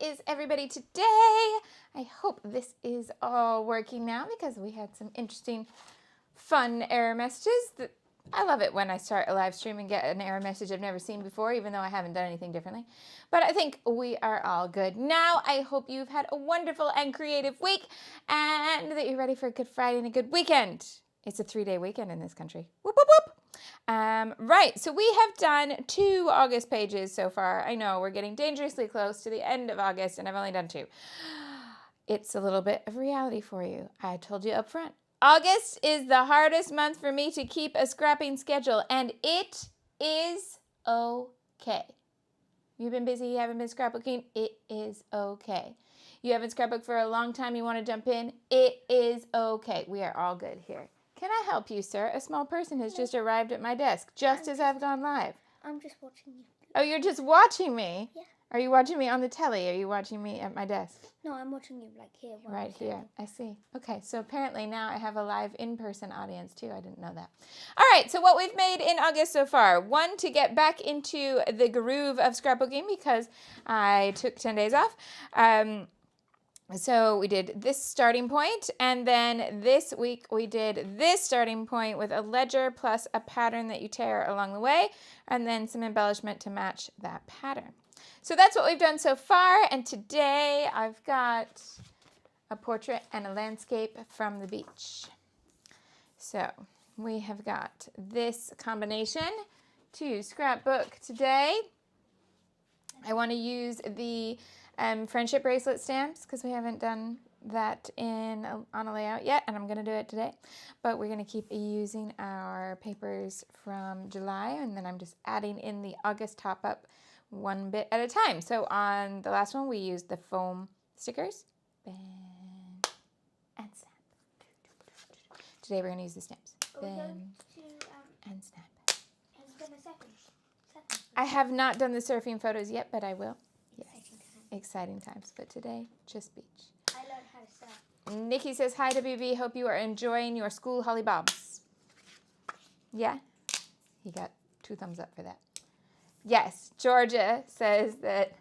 is everybody today? I hope this is all working now because we had some interesting, fun error messages. I love it when I start a live stream and get an error message I've never seen before, even though I haven't done anything differently. But I think we are all good now. I hope you've had a wonderful and creative week and that you're ready for a good Friday and a good weekend. It's a 3-day weekend in this country. Whoop, whoop, whoop. Right, so we have done 2 August pages so far. I know we're getting dangerously close to the end of August and I've only done 2. It's a little bit of reality for you. I told you up front. August is the hardest month for me to keep a scrapping schedule, and it is okay. You've been busy, you haven't been scrapbooking, it is okay. You haven't scrapbooked for a long time, you want to jump in, it is okay. We are all good here. Can I help you, sir? A small person has just arrived at my desk, just as I've gone live. I'm just watching you. Oh, you're just watching me? Yeah. Are you watching me on the telly? Are you watching me at my desk? No, I'm watching you like here. Right here. I see. Okay, so apparently now I have a live in-person audience too. I didn't know that. All right, so what we've made in August so far. 1, to get back into the groove of scrapbooking because I took 10 days off. So we did this starting point, and then this week we did this starting point with a ledger plus a pattern that you tear along the way, and then some embellishment to match that pattern. So that's what we've done so far, and today I've got a portrait and a landscape from the beach. So we have got this combination to scrapbook today. I want to use the friendship bracelet stamps because we haven't done that on a layout yet, and I'm going to do it today. But we're going to keep using our papers from July, and then I'm just adding in the August top-up one bit at a time. So on the last one, we used the foam stickers. Bam, and snap. Today we're going to use the stamps. Bam, and snap. I have not done the surfing photos yet, but I will. Yes. Exciting times. But today, just beach. I learned how to surf. Nikki says, hi, WB. Hope you are enjoying your school holly bobs. Yeah? He got 2 thumbs up for that. Yes, Georgia says that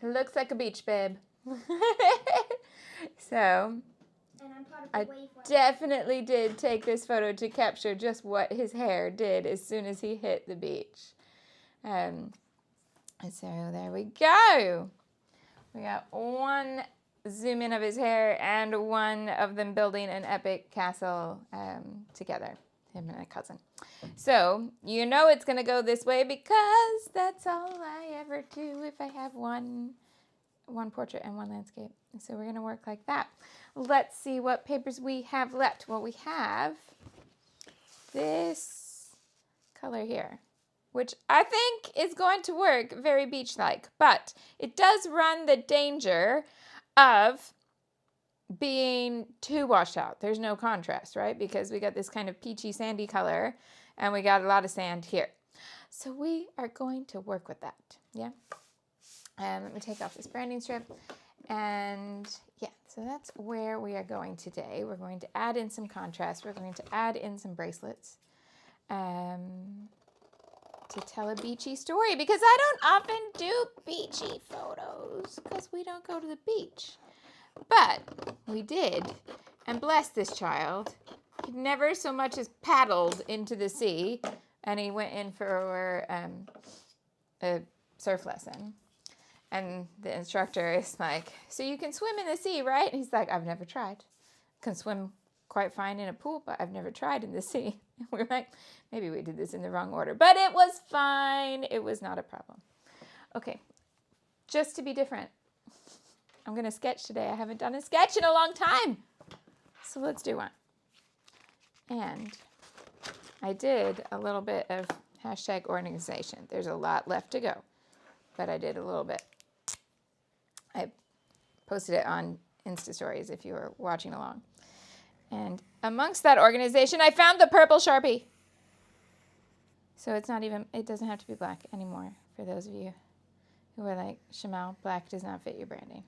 it looks like a beach, babe. So, I definitely did take this photo to capture just what his hair did as soon as he hit the beach. So there we go. We got 1 zoom in of his hair and 1 of them building an epic castle together. Him and a cousin. So you know it's going to go this way because that's all I ever do if I have one portrait and 1 landscape. So we're going to work like that. Let's see what papers we have left. Well, we have this color here, which I think is going to work very beach-like, but it does run the danger of being too washed out. There's no contrast, right? Because we got this kind of peachy sandy color and we got a lot of sand here. So we are going to work with that. Yeah. Let me take off this branding strip. And yeah, so that's where we are going today. We're going to add in some contrast. We're going to add in some bracelets to tell a beachy story because I don't often do beachy photos because we don't go to the beach. But we did, and bless this child, he never so much as paddled into the sea, and he went in for a surf lesson. And the instructor is like, so you can swim in the sea, right? And he's like, I've never tried. Can swim quite fine in a pool, but I've never tried in the sea. And we're like, maybe we did this in the wrong order, but it was fine. It was not a problem. Okay, just to be different. I'm going to sketch today. I haven't done a sketch in a long time. So let's do one. And I did a little bit of hashtag organization. There's a lot left to go, but I did a little bit. I posted it on Insta Stories if you were watching along. And amongst that organization, I found the purple Sharpie. So it doesn't have to be black anymore for those of you who are like, Shimelle, black does not fit your branding.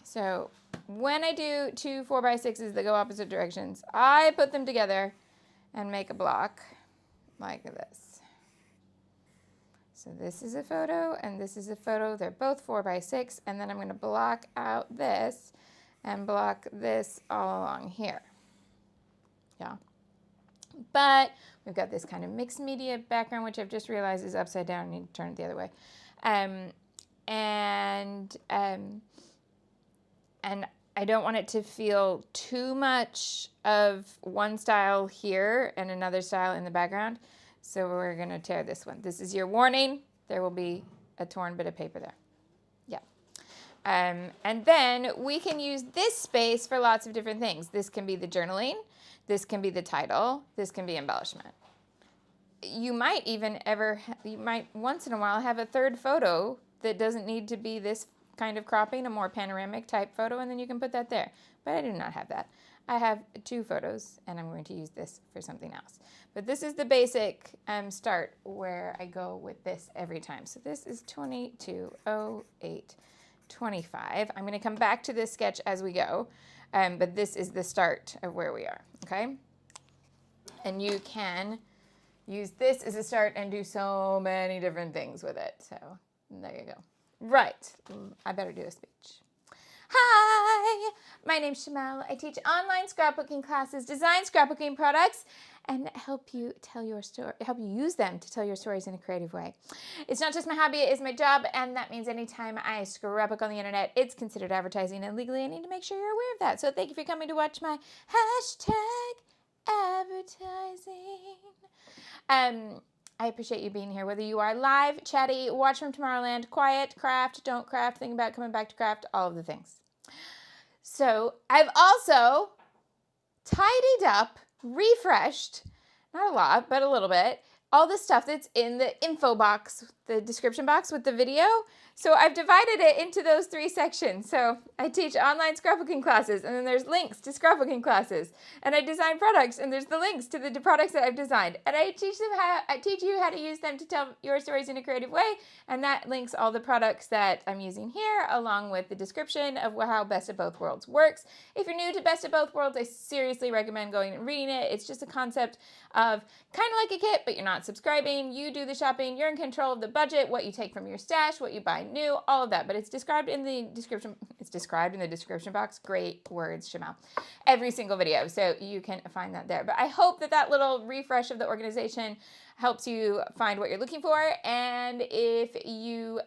So when I do 2 4x6s that go opposite directions, I put them together and make a block like this. So this is a photo and this is a photo. They're both 4 by 6. And then I'm going to block out this and block this all along here. Yeah. But we've got this kind of mixed media background, which I've just realized is upside down. I need to turn it the other way. And I don't want it to feel too much of one style here and another style in the background. So we're going to tear this one. This is your warning. There will be a torn bit of paper there. Yeah. And then we can use this space for lots of different things. This can be the journaling. This can be the title. This can be embellishment. You might even once in a while have a third photo that doesn't need to be this kind of cropping, a more panoramic type photo, and then you can put that there. But I do not have that. I have 2 photos, and I'm going to use this for something else. But this is the basic start where I go with this every time. So this is 220825. I'm going to come back to this sketch as we go, but this is the start of where we are, okay? And you can use this as a start and do so many different things with it. So there you go. Right, I better do a speech. Hi, my name's Shimelle. I teach online scrapbooking classes, design scrapbooking products, and help you tell your story, help you use them to tell your stories in a creative way. It's not just my hobby, it is my job, and that means anytime I scrapbook on the internet, it's considered advertising, and legally I need to make sure you're aware of that. So thank you for coming to watch my #advertising. I appreciate you being here, whether you are live, chatty, watch from Tomorrowland, quiet, craft, don't craft, think about coming back to craft, all of the things. So I've also tidied up, refreshed, not a lot, but a little bit, all the stuff that's in the info box, the description box with the video. So I've divided it into those 3 sections. So I teach online scrapbooking classes, and then there's links to scrapbooking classes. And I design products, and there's the links to the products that I've designed. And I teach you how to use them to tell your stories in a creative way. And that links all the products that I'm using here, along with the description of how Best of Both Worlds works. If you're new to Best of Both Worlds, I seriously recommend going and reading it. It's just a concept of kind of like a kit, but you're not subscribing. You do the shopping. You're in control of the budget, what you take from your stash, what you buy new, all of that. But it's described in the description. It's described in the description box. Great words, Shimelle. Every single video. So you can find that there. But I hope that little refresh of the organization helps you find what you're looking for. And if you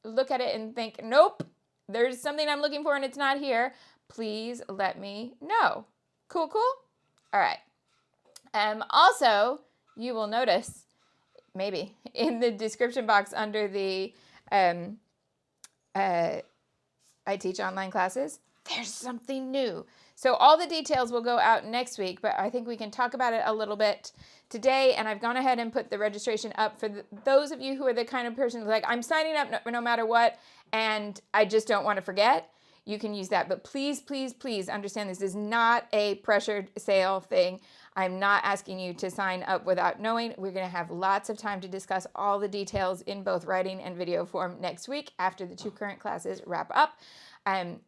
look at it and think, nope, there's something I'm looking for and it's not here, please let me know. Cool, cool? All right. Also, you will notice, maybe, in the description box under the I teach online classes, there's something new. So all the details will go out next week, but I think we can talk about it a little bit today. And I've gone ahead and put the registration up for those of you who are the kind of person who's like, I'm signing up no matter what, and I just don't want to forget. You can use that. But please, please, please understand this is not a pressured sale thing. I'm not asking you to sign up without knowing. We're going to have lots of time to discuss all the details in both writing and video form next week after the 2 current classes wrap up.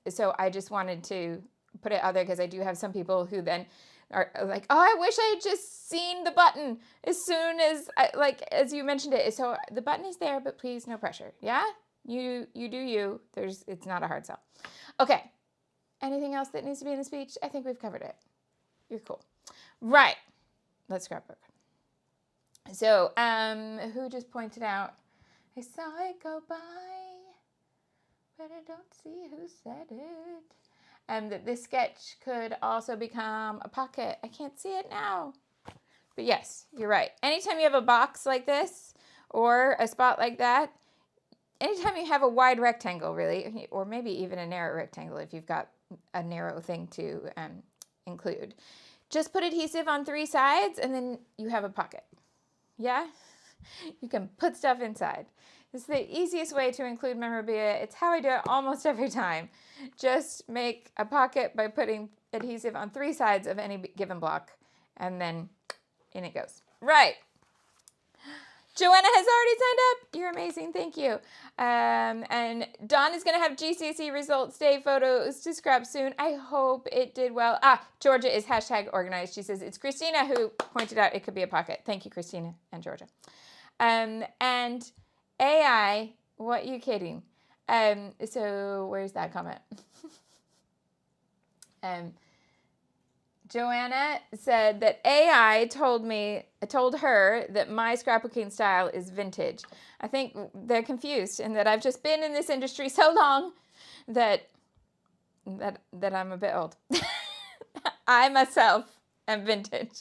So I just wanted to put it out there because I do have some people who then are like, oh, I wish I had just seen the button as soon as, as you mentioned it. So the button is there, but please, no pressure. Yeah? You do you. It's not a hard sell. Okay. Anything else that needs to be in the speech? I think we've covered it. You're cool. Right. Let's scrapbook. So, who just pointed out, I saw it go by, but I don't see who said it. That this sketch could also become a pocket. I can't see it now. But yes, you're right. Anytime you have a box like this or a spot like that, anytime you have a wide rectangle, really, or maybe even a narrow rectangle if you've got a narrow thing to include, just put adhesive on 3 sides and then you have a pocket. Yeah? You can put stuff inside. This is the easiest way to include memorabilia. It's how I do it almost every time. Just make a pocket by putting adhesive on 3 sides of any given block and then in it goes. Right. Joanna has already signed up. You're amazing. Thank you. And Dawn is going to have GCSE results day photos to scrap soon. I hope it did well. Georgia is #organized. She says it's Christina who pointed out it could be a pocket. Thank you, Christina and Georgia. And AI, what you kidding? So where's that comment? Joanna said that AI told her that my scrapbooking style is vintage. I think they're confused and that I've just been in this industry so long that I'm a bit old. I myself am vintage.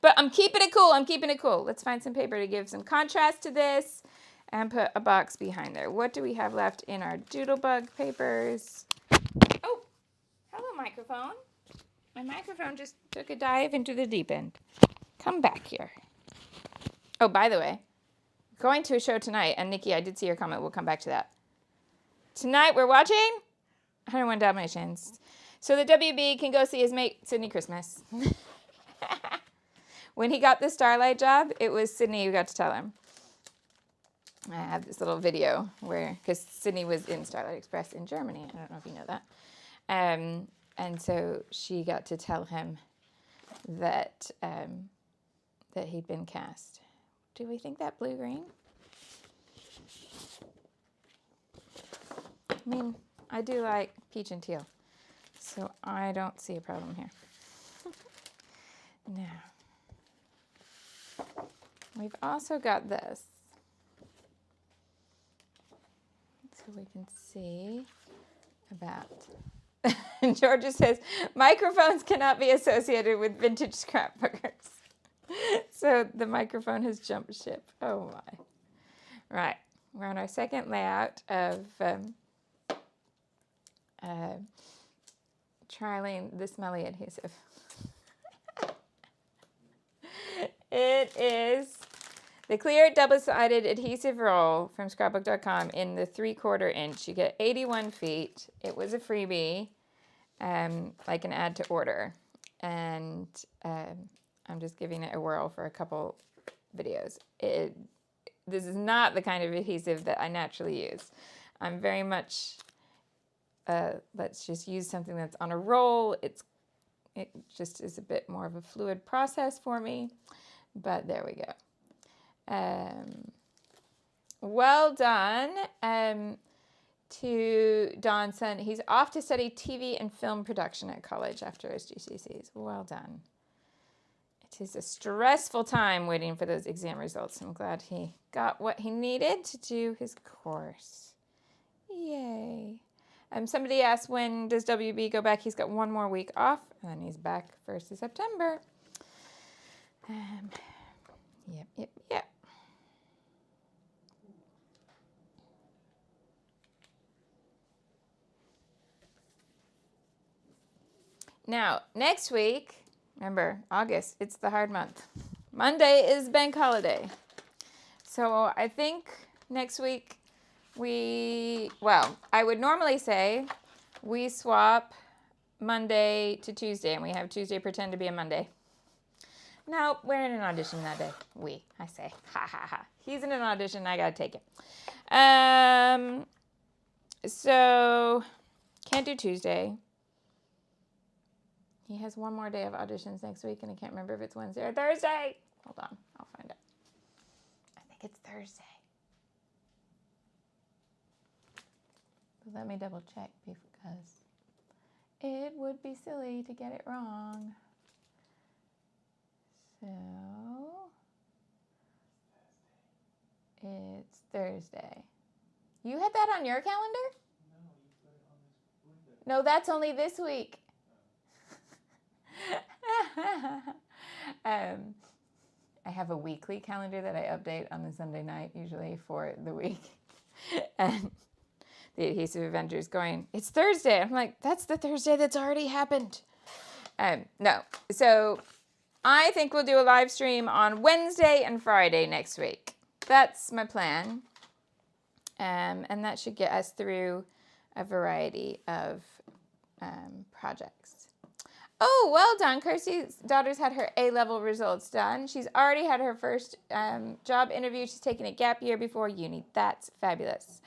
But I'm keeping it cool. I'm keeping it cool. Let's find some paper to give some contrast to this and put a box behind there. What do we have left in our doodlebug papers? Oh, hello, microphone. My microphone just took a dive into the deep end. Come back here. Oh, by the way, going to a show tonight, and Nikki, I did see your comment. We'll come back to that. Tonight we're watching 101 Dalmatians. So the WB can go see his mate, Sydney Christmas. When he got the Starlight job, it was Sydney who got to tell him. I have this little video where, because Sydney was in Starlight Express in Germany. I don't know if you know that. And so she got to tell him that that he'd been cast. Do we think that blue-green? I mean, I do like peach and teal, so I don't see a problem here. Now, we've also got this, so we can see about. Georgia says, microphones cannot be associated with vintage scrapbookers. So the microphone has jumped ship. Oh my. Right. We're on our second layout of trialing the smelly adhesive. It is the clear double-sided adhesive roll from scrapbook.com in the 3/4 inch. You get 81 feet. It was a freebie, like an add to order. And I'm just giving it a whirl for a couple videos. This is not the kind of adhesive that I naturally use. I'm very much, let's just use something that's on a roll. It just is a bit more of a fluid process for me. But there we go. Well done to Don's son. He's off to study TV and film production at college after his GCSEs. Well done. It is a stressful time waiting for those exam results. I'm glad he got what he needed to do his course. Yay. Somebody asked, when does WB go back? He's got 1 more week off, and then he's back 1st of September. Yep. Now, next week, remember, August, it's the hard month. Monday is bank holiday. So I think next week I would normally say we swap Monday to Tuesday, and we have Tuesday pretend to be a Monday. No, we're in an audition that day. I say, ha ha ha. He's in an audition, I gotta take it. So can't do Tuesday. He has 1 more day of auditions next week, and I can't remember if it's Wednesday or Thursday. Hold on, I'll find out. I think it's Thursday. But let me double check because it would be silly to get it wrong. So it's Thursday. You had that on your calendar? No, you put it on this window. No, that's only this week. I have a weekly calendar that I update on the Sunday night, usually for the week. And the Adhesive Avengers going, it's Thursday. I'm like, that's the Thursday that's already happened. No. So I think we'll do a live stream on Wednesday and Friday next week. That's my plan. And that should get us through a variety of projects. Oh, well done. Kirsty's daughter's had her A-level results done. She's already had her first job interview. She's taken a gap year before uni. That's fabulous.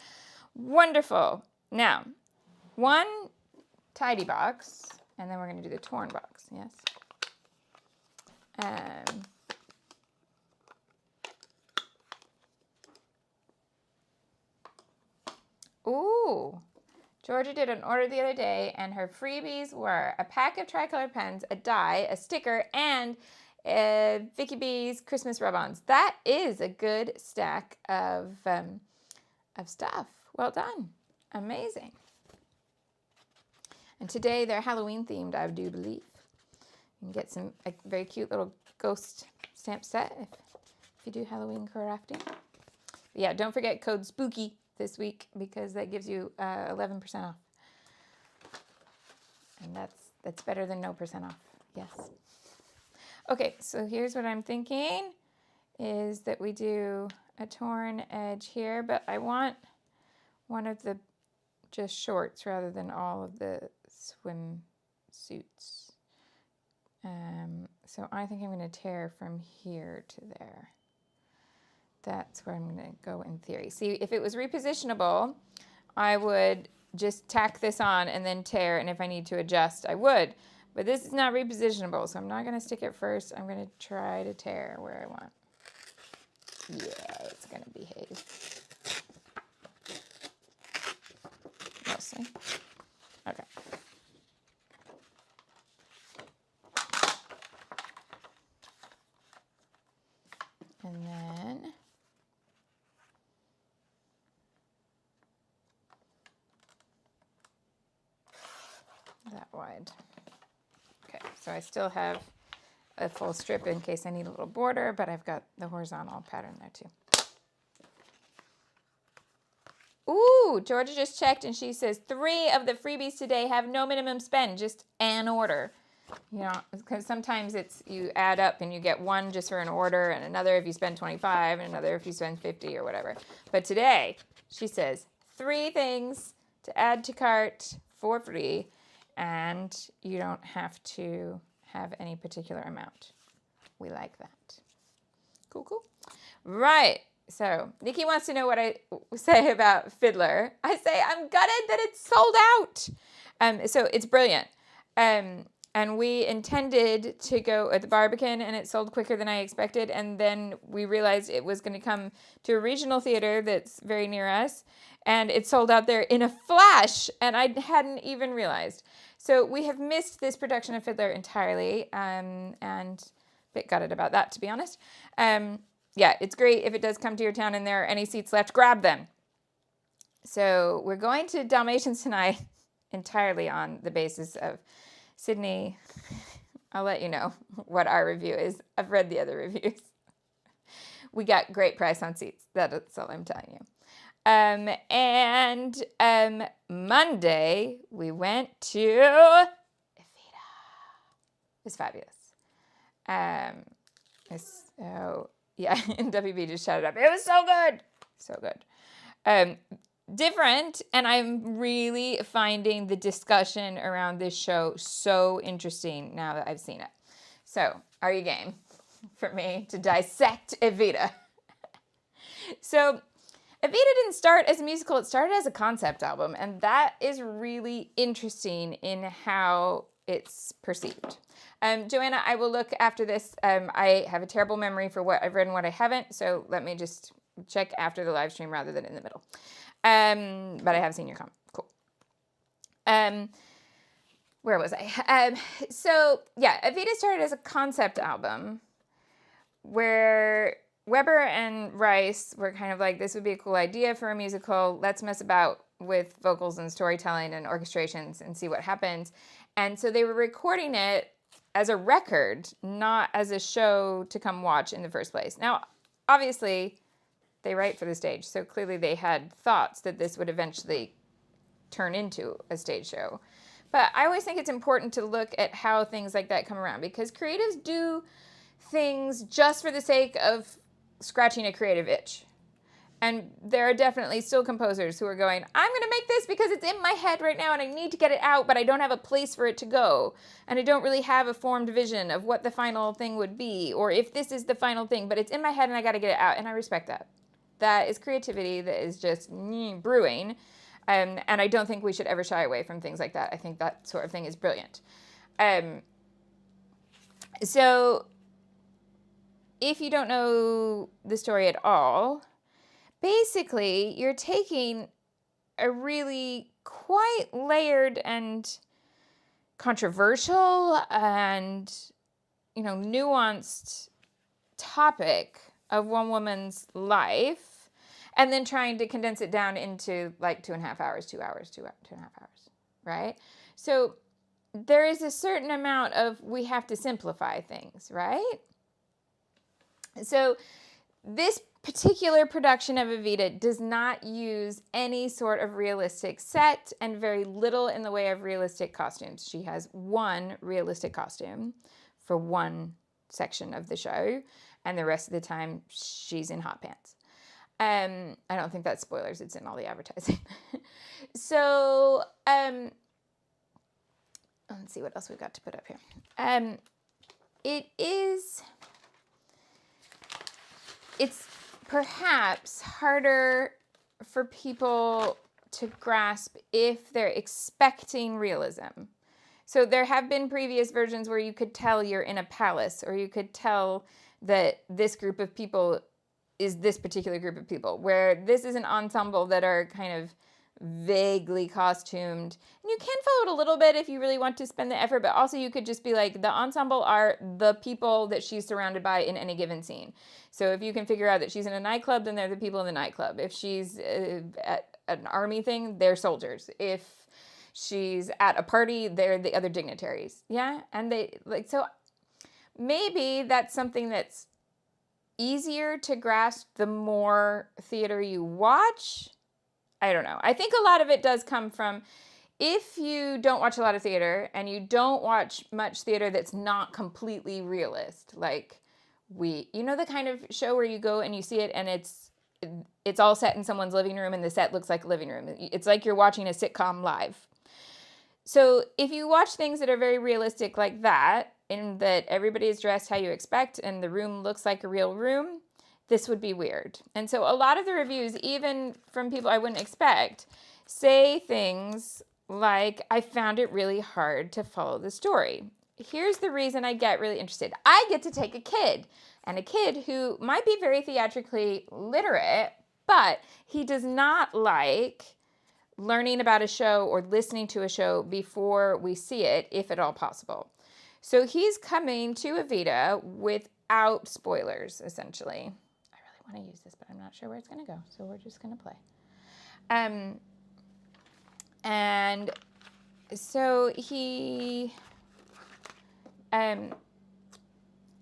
Wonderful. Now, 1 tidy box, and then we're going to do the torn box, yes? Ooh. Georgia did an order the other day, and her freebies were a pack of tricolor pens, a die, a sticker, and Vicky B's Christmas rub-ons. That is a good stack of stuff. Well done. Amazing. And today they're Halloween themed, I do believe. You can get a very cute little ghost stamp set if you do Halloween crafting. But yeah, don't forget code SPOOKY this week because that gives you 11% off. And that's better than no percent off. Yes. Okay, so here's what I'm thinking is that we do a torn edge here, but I want one of the just shorts rather than all of the swim suits. So I think I'm going to tear from here to there. That's where I'm going to go in theory. See, if it was repositionable, I would just tack this on and then tear, and if I need to adjust, I would. But this is not repositionable, so I'm not going to stick it first. I'm going to try to tear where I want. Yeah, it's going to behave. Mostly. Okay. And then that wide. Okay, so I still have a full strip in case I need a little border, but I've got the horizontal pattern there too. Ooh, Georgia just checked and she says 3 of the freebies today have no minimum spend, just an order. You know, because sometimes it's you add up and you get one just for an order and another if you spend 25 and another if you spend 50 or whatever. But today, she says 3 things to add to cart for free and you don't have to have any particular amount. We like that. Cool, cool. Right. So, Nikki wants to know what I say about Fiddler. I say I'm gutted that it's sold out. So it's brilliant. And we intended to go at the Barbican, and it sold quicker than I expected. And then we realized it was going to come to a regional theater that's very near us, and it sold out there in a flash, and I hadn't even realized. So we have missed this production of Fiddler entirely, and a bit gutted about that, to be honest. Yeah, it's great if it does come to your town and there are any seats left, grab them. So we're going to Dalmatians tonight entirely on the basis of Sydney. I'll let you know what our review is. I've read the other reviews. We got great price on seats. That's all I'm telling you. And Monday, we went to Evita. It was fabulous. Yeah, and WB just shouted up. It was so good. So good. Different, and I'm really finding the discussion around this show so interesting now that I've seen it. So, are you game for me to dissect Evita? So, Evita didn't start as a musical, it started as a concept album, and that is really interesting in how it's perceived. Joanna, I will look after this. I have a terrible memory for what I've read and what I haven't, so let me just check after the live stream rather than in the middle. But I have seen your comment. Cool. Where was I? So, yeah, Evita started as a concept album where Weber and Rice were kind of like, this would be a cool idea for a musical. Let's mess about with vocals and storytelling and orchestrations and see what happens. And so they were recording it as a record, not as a show to come watch in the first place. Now, obviously, they write for the stage, so clearly they had thoughts that this would eventually turn into a stage show. But I always think it's important to look at how things like that come around, because creatives do things just for the sake of scratching a creative itch. And there are definitely still composers who are going, I'm going to make this because it's in my head right now and I need to get it out, but I don't have a place for it to go. And I don't really have a formed vision of what the final thing would be, or if this is the final thing, but it's in my head and I got to get it out. And I respect that. That is creativity that is just brewing. And I don't think we should ever shy away from things like that. I think that sort of thing is brilliant. So if you don't know the story at all, basically, you're taking a really quite layered and controversial and, nuanced topic of one woman's life, and then trying to condense it down into like 2.5 hours, 2 hours, 2.5 hours, right? So there is a certain amount of, we have to simplify things, right? So this particular production of Evita does not use any sort of realistic set and very little in the way of realistic costumes. She has one realistic costume for one section of the show, and the rest of the time she's in hot pants. I don't think that's spoilers. It's in all the advertising. So, let's see what else we've got to put up here. It's perhaps harder for people to grasp if they're expecting realism. So there have been previous versions where you could tell you're in a palace, or you could tell that this group of people is this particular group of people, where this is an ensemble that are kind of vaguely costumed. And you can follow it a little bit if you really want to spend the effort, but also you could just be like, the ensemble are the people that she's surrounded by in any given scene. So if you can figure out that she's in a nightclub, then they're the people in the nightclub. If she's at an army thing, they're soldiers. If she's at a party, they're the other dignitaries. Yeah? And they, like, so maybe that's something that's easier to grasp the more theater you watch. I don't know. I think a lot of it does come from, if you don't watch a lot of theater and you don't watch much theater that's not completely realist, like the kind of show where you go and you see it and it's all set in someone's living room and the set looks like a living room. It's like you're watching a sitcom live. So if you watch things that are very realistic like that, in that everybody is dressed how you expect and the room looks like a real room, this would be weird. And so a lot of the reviews, even from people I wouldn't expect, say things like, I found it really hard to follow the story. Here's the reason I get really interested. I get to take a kid who might be very theatrically literate, but he does not like learning about a show or listening to a show before we see it, if at all possible. So he's coming to Evita without spoilers, essentially. I really want to use this, but I'm not sure where it's going to go, so we're just going to play. And so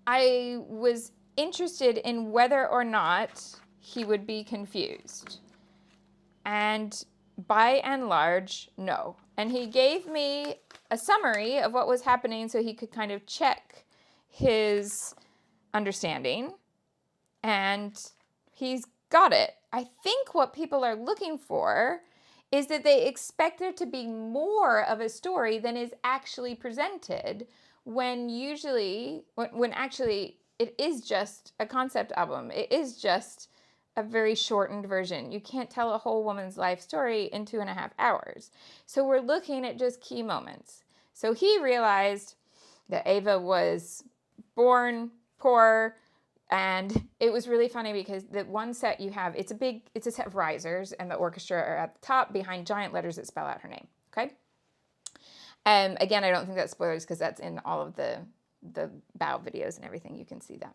I was interested in whether or not he would be confused. And by and large, no. And he gave me a summary of what was happening so he could kind of check his understanding. And he's got it. I think what people are looking for is that they expect there to be more of a story than is actually presented, when actually it is just a concept album. It is just a very shortened version. You can't tell a whole woman's life story in 2.5 hours. So we're looking at just key moments. So he realized that Ava was born poor, and it was really funny because the one set you have, it's a set of risers, and the orchestra are at the top behind giant letters that spell out her name. Okay. Again, I don't think that's spoilers because that's in all of the bow videos and everything. You can see that.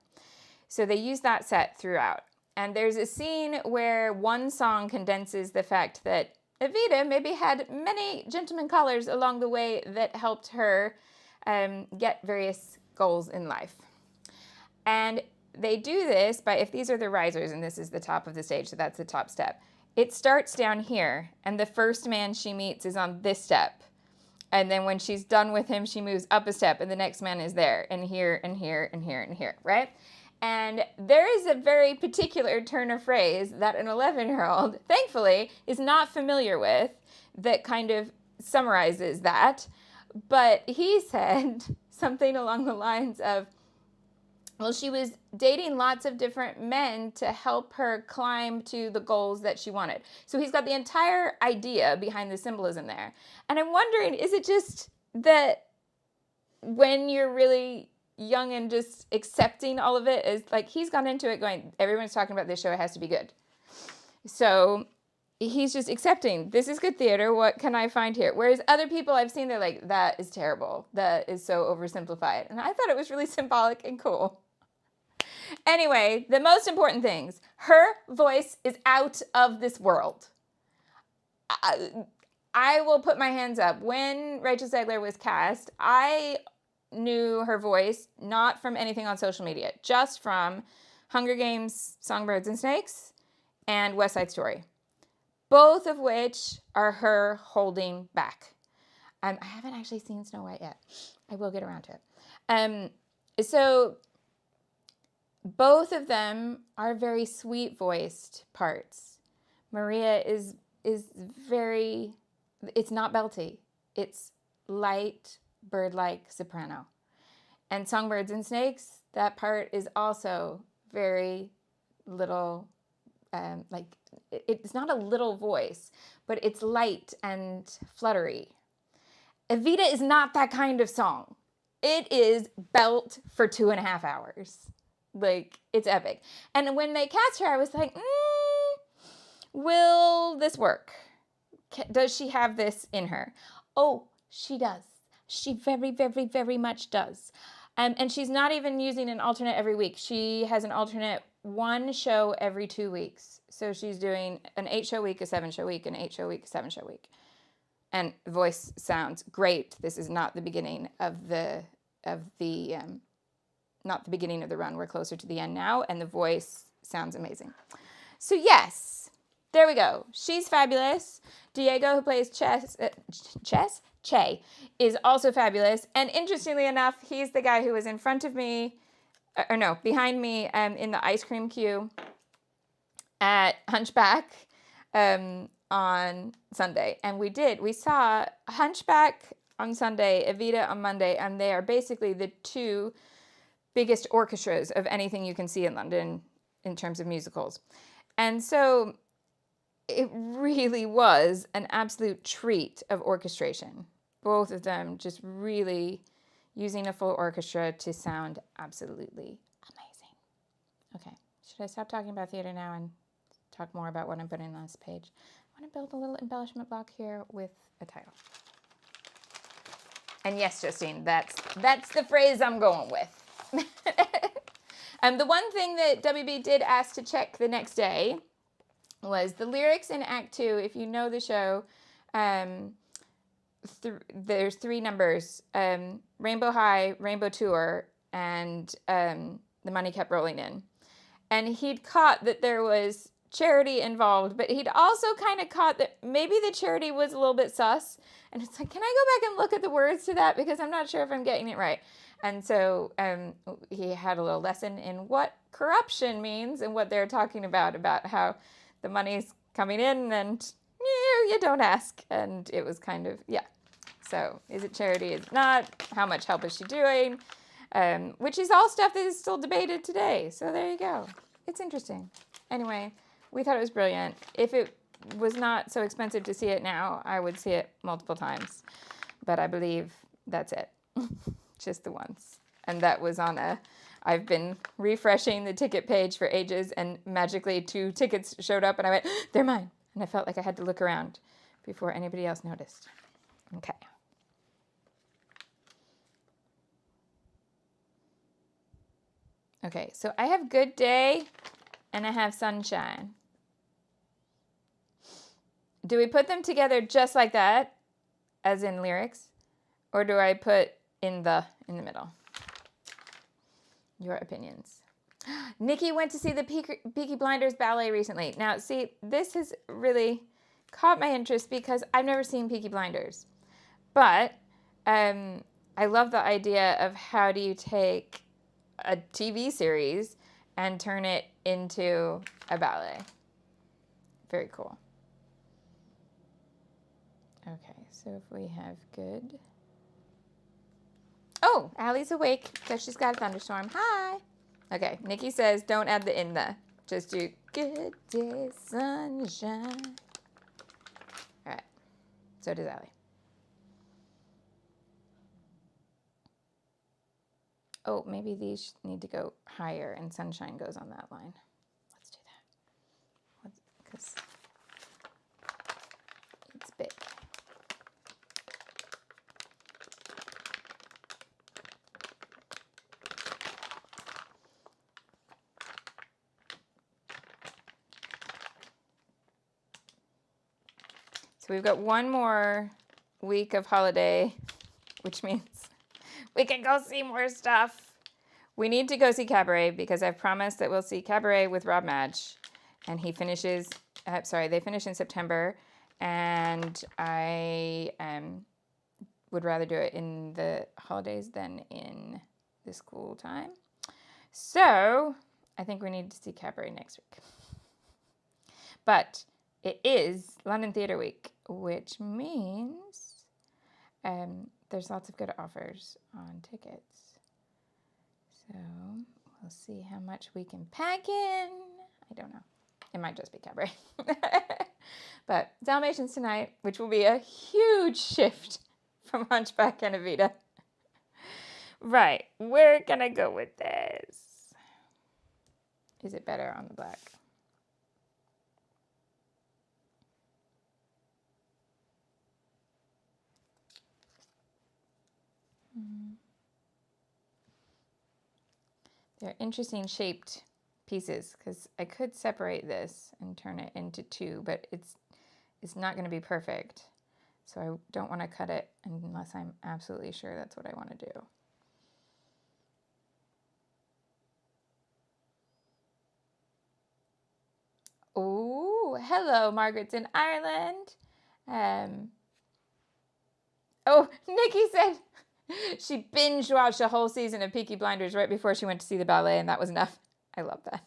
So they use that set throughout. And there's a scene where one song condenses the fact that Evita maybe had many gentlemen callers along the way that helped her get various goals in life. And they do this by, if these are the risers and this is the top of the stage, so that's the top step, it starts down here, and the first man she meets is on this step. And then when she's done with him, she moves up a step, and the next man is there, and here, and here, and here, and here, right? And there is a very particular turn of phrase that an 11-year-old, thankfully, is not familiar with that kind of summarizes that. But he said something along the lines of, well, she was dating lots of different men to help her climb to the goals that she wanted. So he's got the entire idea behind the symbolism there. And I'm wondering, is it just that when you're really young and just accepting all of it, is like, he's gone into it going, everyone's talking about this show, it has to be good. So he's just accepting, this is good theater, what can I find here? Whereas other people I've seen, they're like, that is terrible. That is so oversimplified. And I thought it was really symbolic and cool. Anyway, the most important things. Her voice is out of this world. I will put my hands up. When Rachel Zegler was cast, I knew her voice not from anything on social media, just from Hunger Games, Songbirds and Snakes, and West Side Story. Both of which are her holding back. I haven't actually seen Snow White yet. I will get around to it. So both of them are very sweet voiced parts. Maria is very, it's not belty. It's light, bird-like soprano. And Songbirds and Snakes, that part is also very little, it's not a little voice, but it's light and fluttery. Evita is not that kind of song. It is belt for 2.5 hours. Like, it's epic. And when they cast her, I was like, will this work? Does she have this in her? Oh, she does. She very, very, very much does. And she's not even using an alternate every week. She has an alternate 1 show every 2 weeks. So she's doing an 8-show week, a 7-show week, an 8-show week, a 7-show week. And voice sounds great. This is not the beginning of not the beginning of the run. We're closer to the end now, and the voice sounds amazing. So yes, there we go. She's fabulous. Diego, who plays Che, is also fabulous. And interestingly enough, he's the guy who was in front of me, behind me in the ice cream queue at Hunchback on Sunday. And we saw Hunchback on Sunday, Evita on Monday, and they are basically the 2 biggest orchestras of anything you can see in London in terms of musicals. And so it really was an absolute treat of orchestration. Both of them just really using a full orchestra to sound absolutely amazing. Okay, should I stop talking about theater now and talk more about what I'm putting on this page? I want to build a little embellishment block here with a title. And yes, Justine, that's the phrase I'm going with. The one thing that WB did ask to check the next day was the lyrics in Act 2. If you know the show, there's 3 numbers, Rainbow High, Rainbow Tour, and The Money Kept Rolling In. And he'd caught that there was charity involved, but he'd also kind of caught that maybe the charity was a little bit sus. And it's like, can I go back and look at the words to that? Because I'm not sure if I'm getting it right. And so he had a little lesson in what corruption means and what they're talking about how the money's coming in and you don't ask. And it was kind of, yeah. So is it charity? Is it not? How much help is she doing? Which is all stuff that is still debated today. So there you go. It's interesting. Anyway, we thought it was brilliant. If it was not so expensive to see it now, I would see it multiple times. But I believe that's it. Just the once. And that was on I've been refreshing the ticket page for ages, and magically 2 tickets showed up, and I went, they're mine. And I felt like I had to look around before anybody else noticed. Okay. Okay, so I have Good Day and I have Sunshine. Do we put them together just like that, as in lyrics? Or do I put in the middle? Your opinions. Nikki went to see the Peaky Blinders ballet recently. Now, see, this has really caught my interest because I've never seen Peaky Blinders. But I love the idea of how do you take a TV series and turn it into a ballet. Very cool. Okay, so if we have good. Oh, Allie's awake because she's got a thunderstorm. Hi. Okay, Nikki says don't add the in the. Just do good day sunshine. All right, so does Allie. Oh, maybe these need to go higher and sunshine goes on that line. Let's do that. Because So we've got one more week of holiday, which means we can go see more stuff. We need to go see Cabaret because I've promised that we'll see Cabaret with Rob Madge. And he finishes, they finish in September. And I would rather do it in the holidays than in the school time. So I think we need to see Cabaret next week. But it is London Theatre Week, which means there's lots of good offers on tickets. So we'll see how much we can pack in. I don't know. It might just be Cabaret. But Dalmatians tonight, which will be a huge shift from Hunchback and Evita. Right, we're going to go with this. Is it better on the black? They're interesting shaped pieces because I could separate this and turn it into two, but it's not going to be perfect. So I don't want to cut it unless I'm absolutely sure that's what I want to do. Oh, hello, Margaret's in Ireland. Oh, Nikki said she binge watched a whole season of Peaky Blinders right before she went to see the ballet, and that was enough. I love that.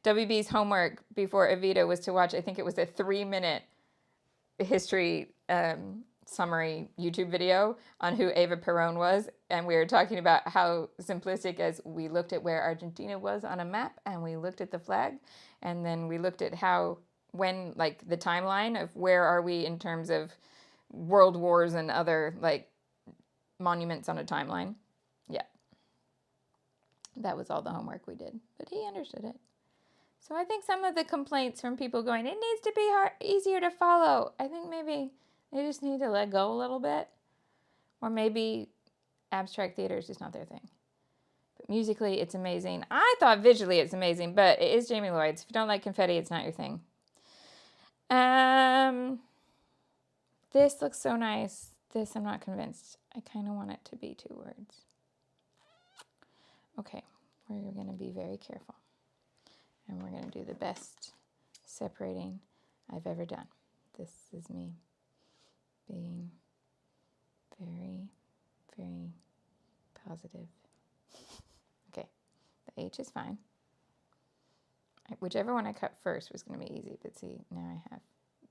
WB's homework before Evita was to watch, I think it was a 3-minute history summary YouTube video on who Eva Perón was. And we were talking about how simplistic as we looked at where Argentina was on a map and we looked at the flag. And then we looked at like the timeline of where are we in terms of world wars and other like monuments on a timeline. Yeah. That was all the homework we did, but he understood it. So I think some of the complaints from people going, it needs to be easier to follow. I think maybe they just need to let go a little bit. Or maybe abstract theater is just not their thing. But musically, it's amazing. I thought visually it's amazing, but it is Jamie Lloyd's. If you don't like confetti, it's not your thing. This looks so nice. This, I'm not convinced. I kind of want it to be 2 words. Okay, we're going to be very careful. And we're going to do the best separating I've ever done. This is me being very, very positive. Okay, the H is fine. Whichever one I cut first was going to be easy, but see, now I have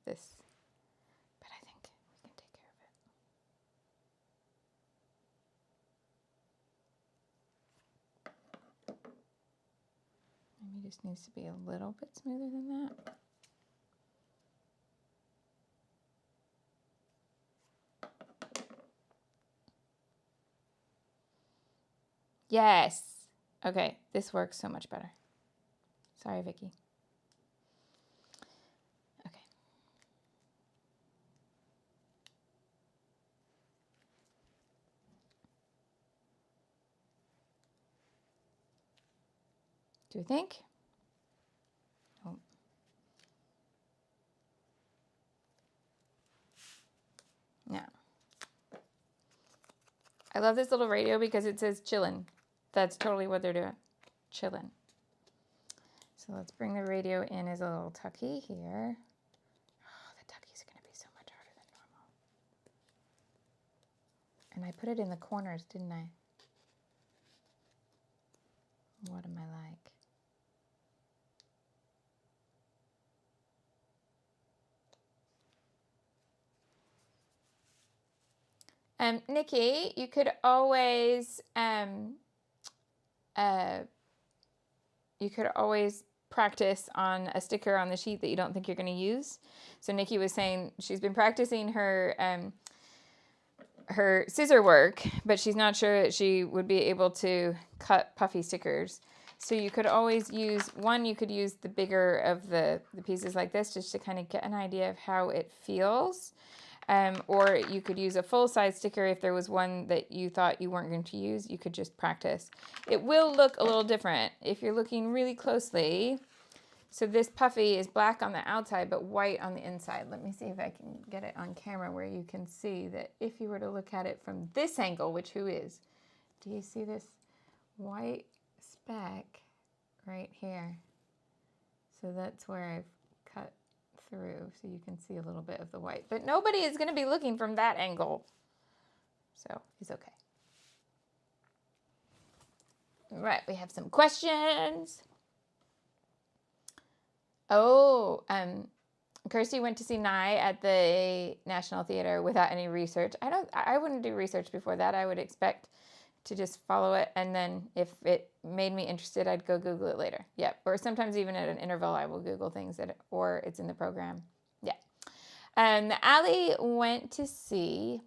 this. But I think we can take care of it. Maybe just needs to be a little bit smoother than that. Yes. Okay, this works so much better. Sorry, Vicky. Okay. Do you think? Oh. Yeah. I love this little radio because it says chillin'. That's totally what they're doing. Chillin'. So let's bring the radio in as a little tucky here. Oh, the tuckies are going to be so much harder than normal. And I put it in the corners, didn't I? What am I like? Nikki, you could always practice on a sticker on the sheet that you don't think you're going to use. So Nikki was saying she's been practicing her scissor work, but she's not sure that she would be able to cut puffy stickers. So you could always use you could use the bigger of the pieces like this just to kind of get an idea of how it feels. Or you could use a full-size sticker if there was one that you thought you weren't going to use. You could just practice. It will look a little different if you're looking really closely. So this Puffy is black on the outside, but white on the inside. Let me see if I can get it on camera where you can see that if you were to look at it from this angle, which who is, do you see this white speck right here? So that's where I've cut through, so you can see a little bit of the white. But nobody is going to be looking from that angle, so it's okay. All right, we have some questions. Oh, Kirsty went to see Nye at the National Theater without any research. I wouldn't do research before that. I would expect to just follow it, and then if it made me interested, I'd go Google it later. Yeah, or sometimes even at an interval, I will Google things or it's in the program. Yeah. Allie went to see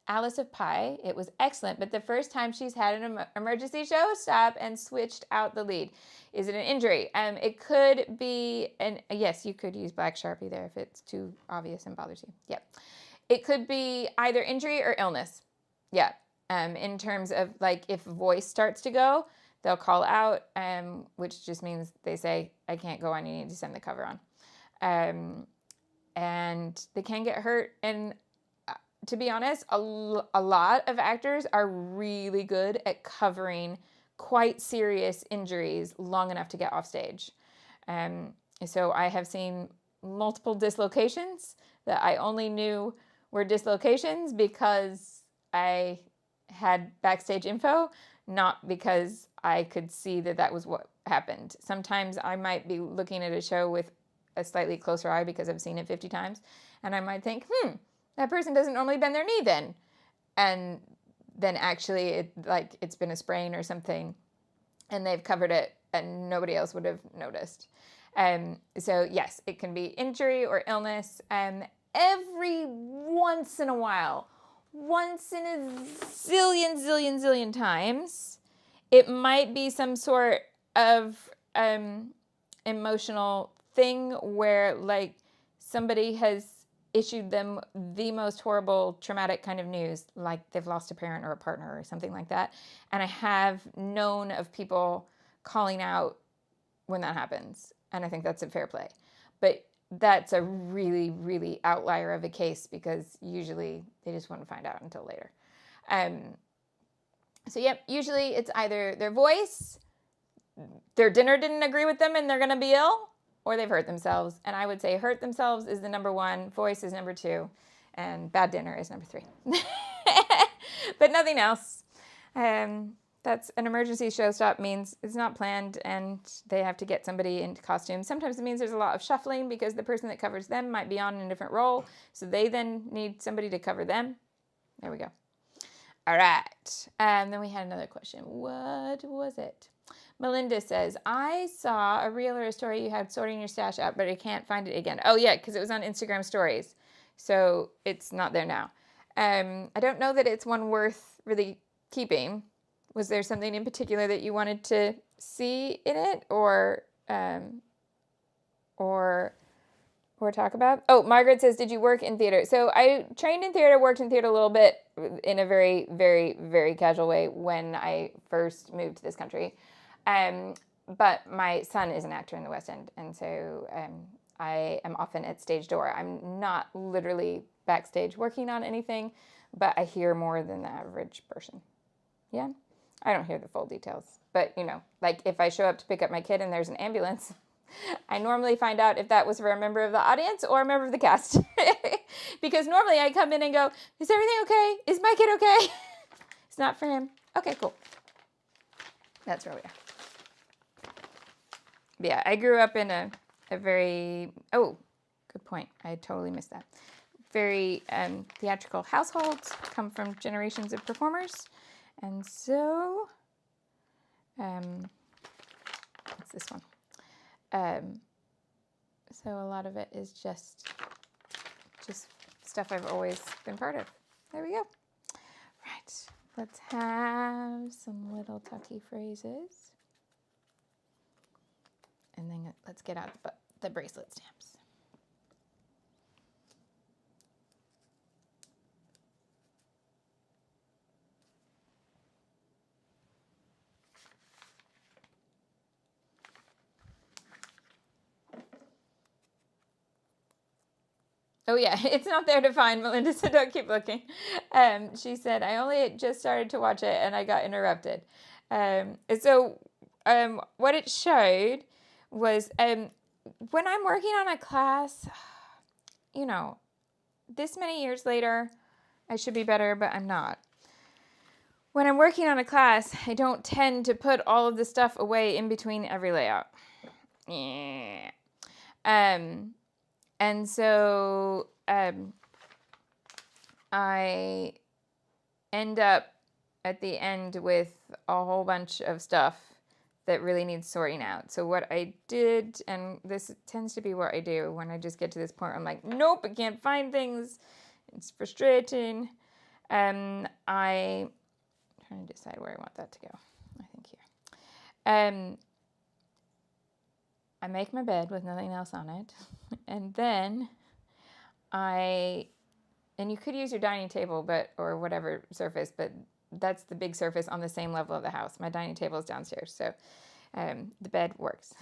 Alice of Pie. It was excellent, but the first time she's had an emergency show stop and switched out the lead. Is it an injury? It could be yes, you could use black Sharpie there if it's too obvious and bothers you. Yep. It could be either injury or illness. Yeah. In terms of like if voice starts to go, they'll call out, which just means they say, I can't go on, you need to send the cover on. And they can get hurt. And to be honest, a lot of actors are really good at covering quite serious injuries long enough to get off stage. So I have seen multiple dislocations that I only knew were dislocations because I had backstage info, not because I could see that that was what happened. Sometimes I might be looking at a show with a slightly closer eye because I've seen it 50 times, and I might think, that person doesn't normally bend their knee then. And then actually it's been a sprain or something, and they've covered it and nobody else would have noticed. So yes, it can be injury or illness. Every once in a while, once in a zillion times, it might be some sort of emotional thing where like somebody has issued them the most horrible traumatic kind of news, like they've lost a parent or a partner or something like that. And I have known of people calling out when that happens, and I think that's a fair play. But that's a really, really outlier of a case because usually they just wouldn't find out until later. So yep, usually it's either their voice, their dinner didn't agree with them and they're going to be ill, or they've hurt themselves. And I would say hurt themselves is the number one, voice is number two, and bad dinner is number three. But nothing else. That's an emergency show stop means it's not planned and they have to get somebody into costume. Sometimes it means there's a lot of shuffling because the person that covers them might be on in a different role. So they then need somebody to cover them. There we go. All right. And then we had another question. What was it? Melinda says, I saw a reel or a story you had sorting your stash out, but I can't find it again. Oh yeah, because it was on Instagram stories. So it's not there now. I don't know that it's one worth really keeping. Was there something in particular that you wanted to see in it or talk about? Oh, Margaret says, did you work in theater? So I trained in theater, worked in theater a little bit in a very, very, very casual way when I first moved to this country. But my son is an actor in the West End, and so I am often at stage door. I'm not literally backstage working on anything, but I hear more than the average person. Yeah? I don't hear the full details, but like if I show up to pick up my kid and there's an ambulance, I normally find out if that was for a member of the audience or a member of the cast. Because normally I come in and go, is everything okay? Is my kid okay? It's not for him. Okay, cool. That's where we are. Yeah, I grew up in a very, good point. I totally missed that. Very theatrical households, come from generations of performers. And so, what's this one? So a lot of it is just stuff I've always been part of. There we go. Right, let's have some little tucky phrases. And then let's get out the bracelet stamps. Oh, yeah, it's not there to find. Melinda said, don't keep looking. She said, I only just started to watch it and I got interrupted. So what it showed was when I'm working on a class, you know, this many years later, I should be better, but I'm not. When I'm working on a class, I don't tend to put all of the stuff away in between every layout. Yeah. And so I end up at the end with a whole bunch of stuff that really needs sorting out. So what I did, and this tends to be what I do when I just get to this point where I'm like, nope, I can't find things. It's frustrating. I'm trying to decide where I want that to go. I think here. I make my bed with nothing else on it. And then and you could use your dining table, or whatever surface, but that's the big surface on the same level of the house. My dining table is downstairs, so the bed works.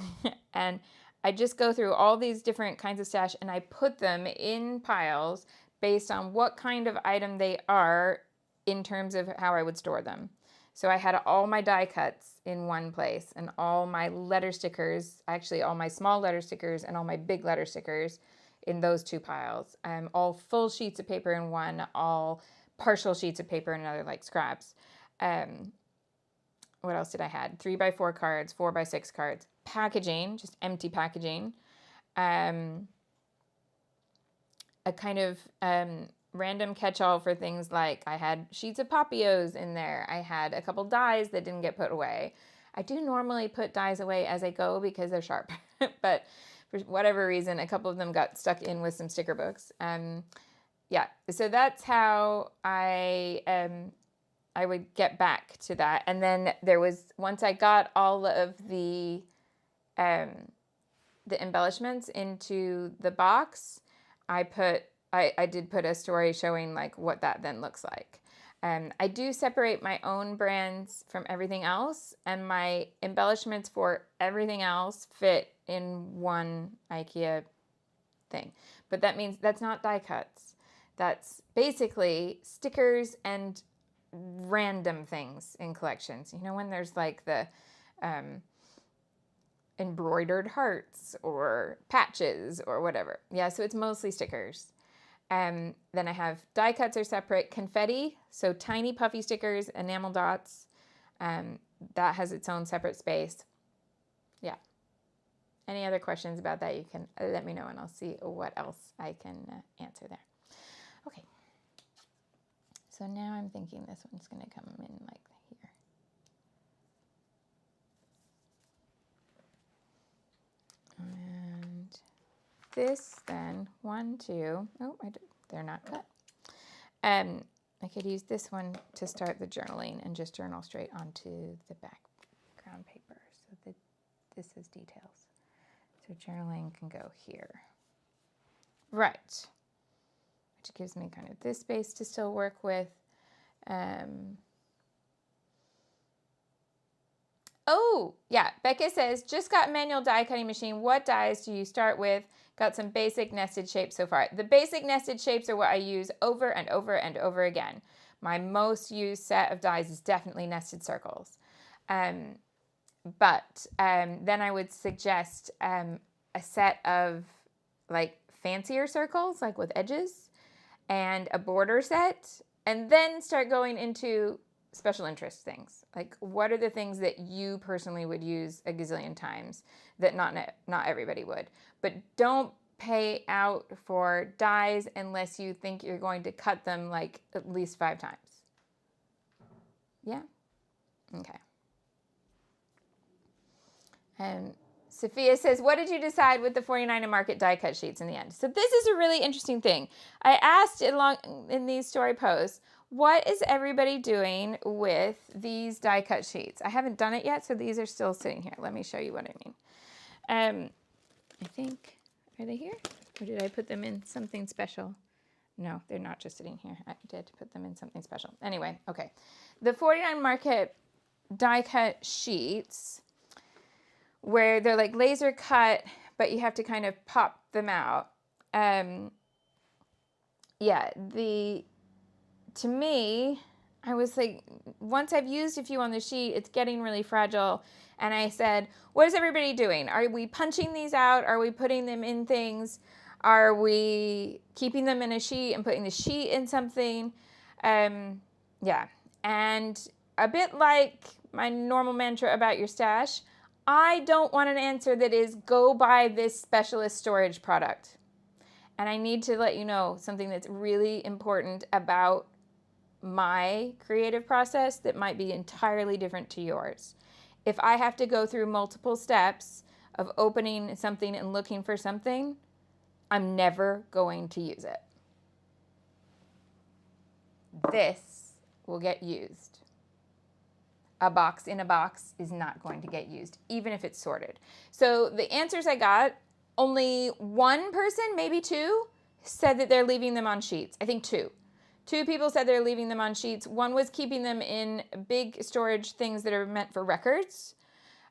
And I just go through all these different kinds of stash, and I put them in piles based on what kind of item they are in terms of how I would store them. So I had all my die cuts in one place, and all my letter stickers, actually all my small letter stickers and all my big letter stickers in those two piles. All full sheets of paper in one, all partial sheets of paper in another, like scraps. What else did I had? 3x4 cards, 4x6 cards, packaging, just empty packaging. A kind of random catch-all for things like I had sheets of Papillons in there. I had a couple dies that didn't get put away. I do normally put dies away as I go because they're sharp, but for whatever reason, a couple of them got stuck in with some sticker books. Yeah, so that's how I would get back to that. And then there was, once I got all of the embellishments into the box, I did put a story showing like what that then looks like. I do separate my own brands from everything else, and my embellishments for everything else fit in one IKEA thing. But that means that's not die cuts. That's basically stickers and random things in collections. You know, when there's like the embroidered hearts or patches or whatever. Yeah, so it's mostly stickers. Then I have die cuts are separate. Confetti, so tiny puffy stickers, enamel dots. That has its own separate space. Yeah. Any other questions about that, you can let me know and I'll see what else I can answer there. Okay. So now I'm thinking this one's going to come in like here. And this then, 1, 2, oh, they're not cut. I could use this one to start the journaling and just journal straight onto the background paper. So this is details. So journaling can go here. Right. Which gives me kind of this space to still work with. Oh, yeah. Becca says, just got manual die cutting machine. What dies do you start with? Got some basic nested shapes so far. The basic nested shapes are what I use over and over and over again. My most used set of dies is definitely nested circles. But then I would suggest a set of like fancier circles, like with edges, and a border set, and then start going into special interest things. Like, what are the things that you personally would use a gazillion times that not everybody would? But don't pay out for dies unless you think you're going to cut them like at least 5 times. Yeah? Okay. Sophia says, what did you decide with the 49 Market die cut sheets in the end? So this is a really interesting thing. I asked in these story posts, what is everybody doing with these die cut sheets? I haven't done it yet, so these are still sitting here. Let me show you what I mean. I think, are they here? Or did I put them in something special? No, they're not just sitting here. I did put them in something special. Anyway, okay. The 49 Market die cut sheets, where they're like laser cut, but you have to kind of pop them out. yeah, to me, I was like, once I've used a few on the sheet, it's getting really fragile. And I said, what is everybody doing? Are we punching these out? Are we putting them in things? Are we keeping them in a sheet and putting the sheet in something? Yeah. And a bit like my normal mantra about your stash, I don't want an answer that is go buy this specialist storage product. And I need to let you know something that's really important about my creative process that might be entirely different to yours. If I have to go through multiple steps of opening something and looking for something, I'm never going to use it. This will get used. A box in a box is not going to get used, even if it's sorted. So the answers I got, only one person, maybe two, said that they're leaving them on sheets. I think two. Two people said they're leaving them on sheets. One was keeping them in big storage things that are meant for records.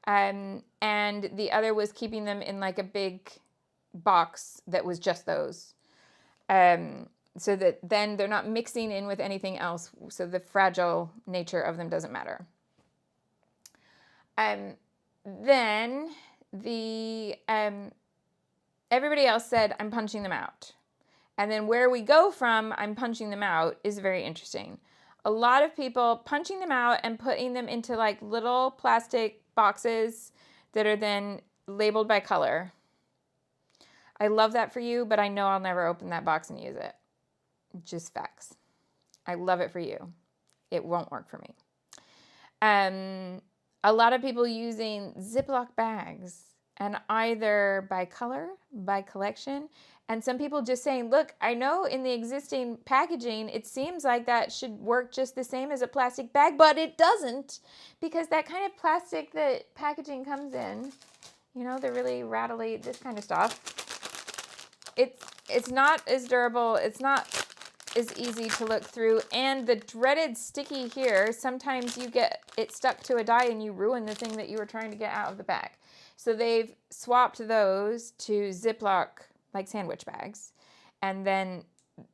And the other was keeping them in like a big box that was just those. So that then they're not mixing in with anything else. So the fragile nature of them doesn't matter. Then everybody else said, I'm punching them out. And then where we go from I'm punching them out is very interesting. A lot of people punching them out and putting them into like little plastic boxes that are then labeled by color. I love that for you, but I know I'll never open that box and use it. Just facts. I love it for you. It won't work for me. A lot of people using Ziploc bags and either by color, by collection, and some people just saying, look, I know in the existing packaging, it seems like that should work just the same as a plastic bag, but it doesn't, because that kind of plastic that packaging comes in, you know, the really rattly, this kind of stuff, it's not as durable, it's not as easy to look through, and the dreaded sticky here, sometimes you get it stuck to a die and you ruin the thing that you were trying to get out of the bag. So they've swapped those to Ziploc, like sandwich bags. And then,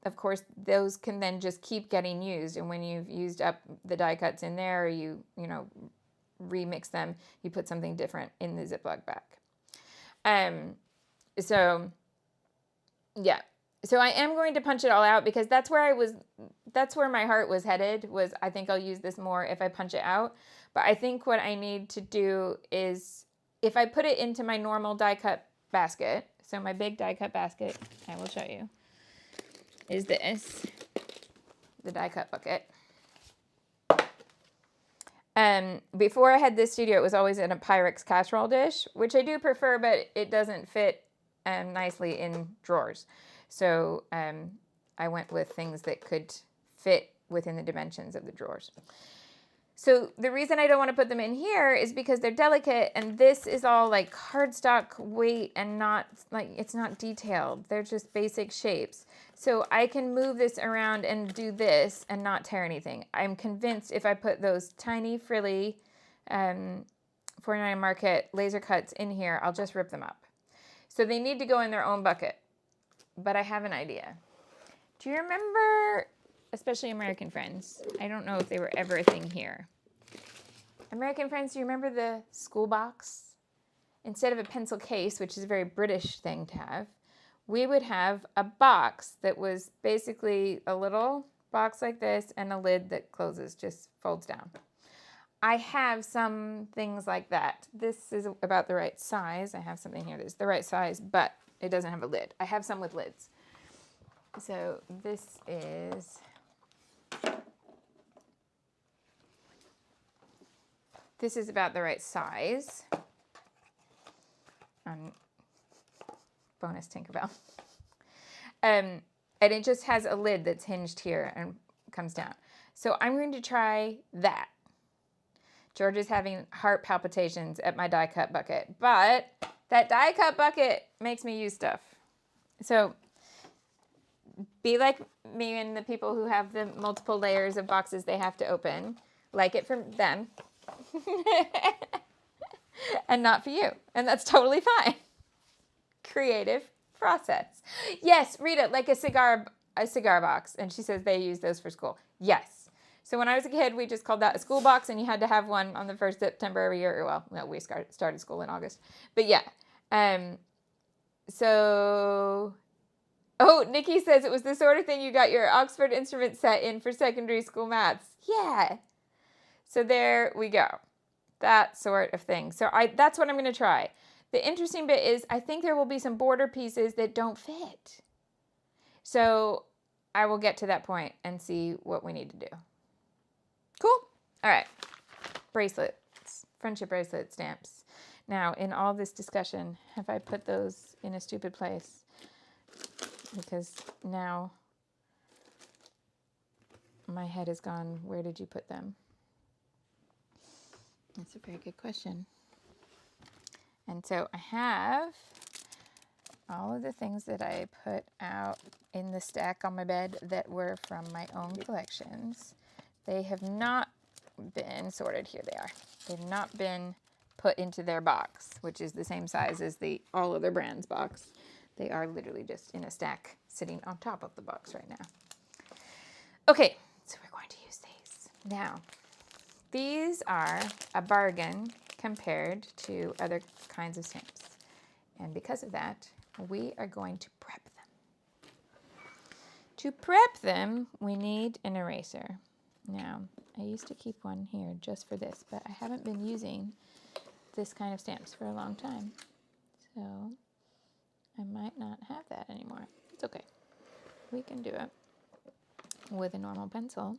of course, those can then just keep getting used. And when you've used up the die cuts in there, or you remix them, you put something different in the Ziploc bag. So, yeah. So I am going to punch it all out because that's where my heart was headed, was I think I'll use this more if I punch it out. But I think what I need to do is, if I put it into my normal die cut basket, so my big die cut basket, I will show you, is this, the die cut bucket. Before I had this studio, it was always in a Pyrex casserole dish, which I do prefer, but it doesn't fit nicely in drawers. So I went with things that could fit within the dimensions of the drawers. So the reason I don't want to put them in here is because they're delicate, and this is all like cardstock weight and not like, it's not detailed. They're just basic shapes. So I can move this around and do this and not tear anything. I'm convinced if I put those tiny frilly 49 Market laser cuts in here, I'll just rip them up. So they need to go in their own bucket. But I have an idea. Do you remember, especially American Friends? I don't know if they were ever a thing here. American Friends, do you remember the school box? Instead of a pencil case, which is a very British thing to have, we would have a box that was basically a little box like this and a lid that closes, just folds down. I have some things like that. This is about the right size. I have something here that's the right size, but it doesn't have a lid. I have some with lids. So this is about the right size. Bonus Tinkerbell. And it just has a lid that's hinged here and comes down. So I'm going to try that. George is having heart palpitations at my die cut bucket, but that die cut bucket makes me use stuff. So be like me and the people who have the multiple layers of boxes they have to open. Like it for them. And not for you. And that's totally fine. Creative process. Yes, Rita, like a cigar a cigar box, and she says they use those for school. Yes. So when I was a kid, we just called that a school box, and you had to have one on the 1st September every year. Well, no, we started school in August. But yeah. So, oh, Nikki says it was the sort of thing you got your Oxford instrument set in for secondary school maths. Yeah. So there we go. That sort of thing. So that's what I'm going to try. The interesting bit is I think there will be some border pieces that don't fit. So I will get to that point and see what we need to do. Cool. All right. Bracelets. Friendship bracelet stamps. Now, in all this discussion, have I put those in a stupid place? Because now my head is gone. Where did you put them? That's a very good question. And so I have all of the things that I put out in the stack on my bed that were from my own collections. They have not been sorted. Here they are. They've not been put into their box, which is the same size as the all other brands box. They are literally just in a stack sitting on top of the box right now. Okay, so we're going to use these. Now, these are a bargain compared to other kinds of stamps. And because of that, we are going to prep them. To prep them, we need an eraser. Now, I used to keep one here just for this, but I haven't been using this kind of stamps for a long time. So I might not have that anymore. It's okay. We can do it with a normal pencil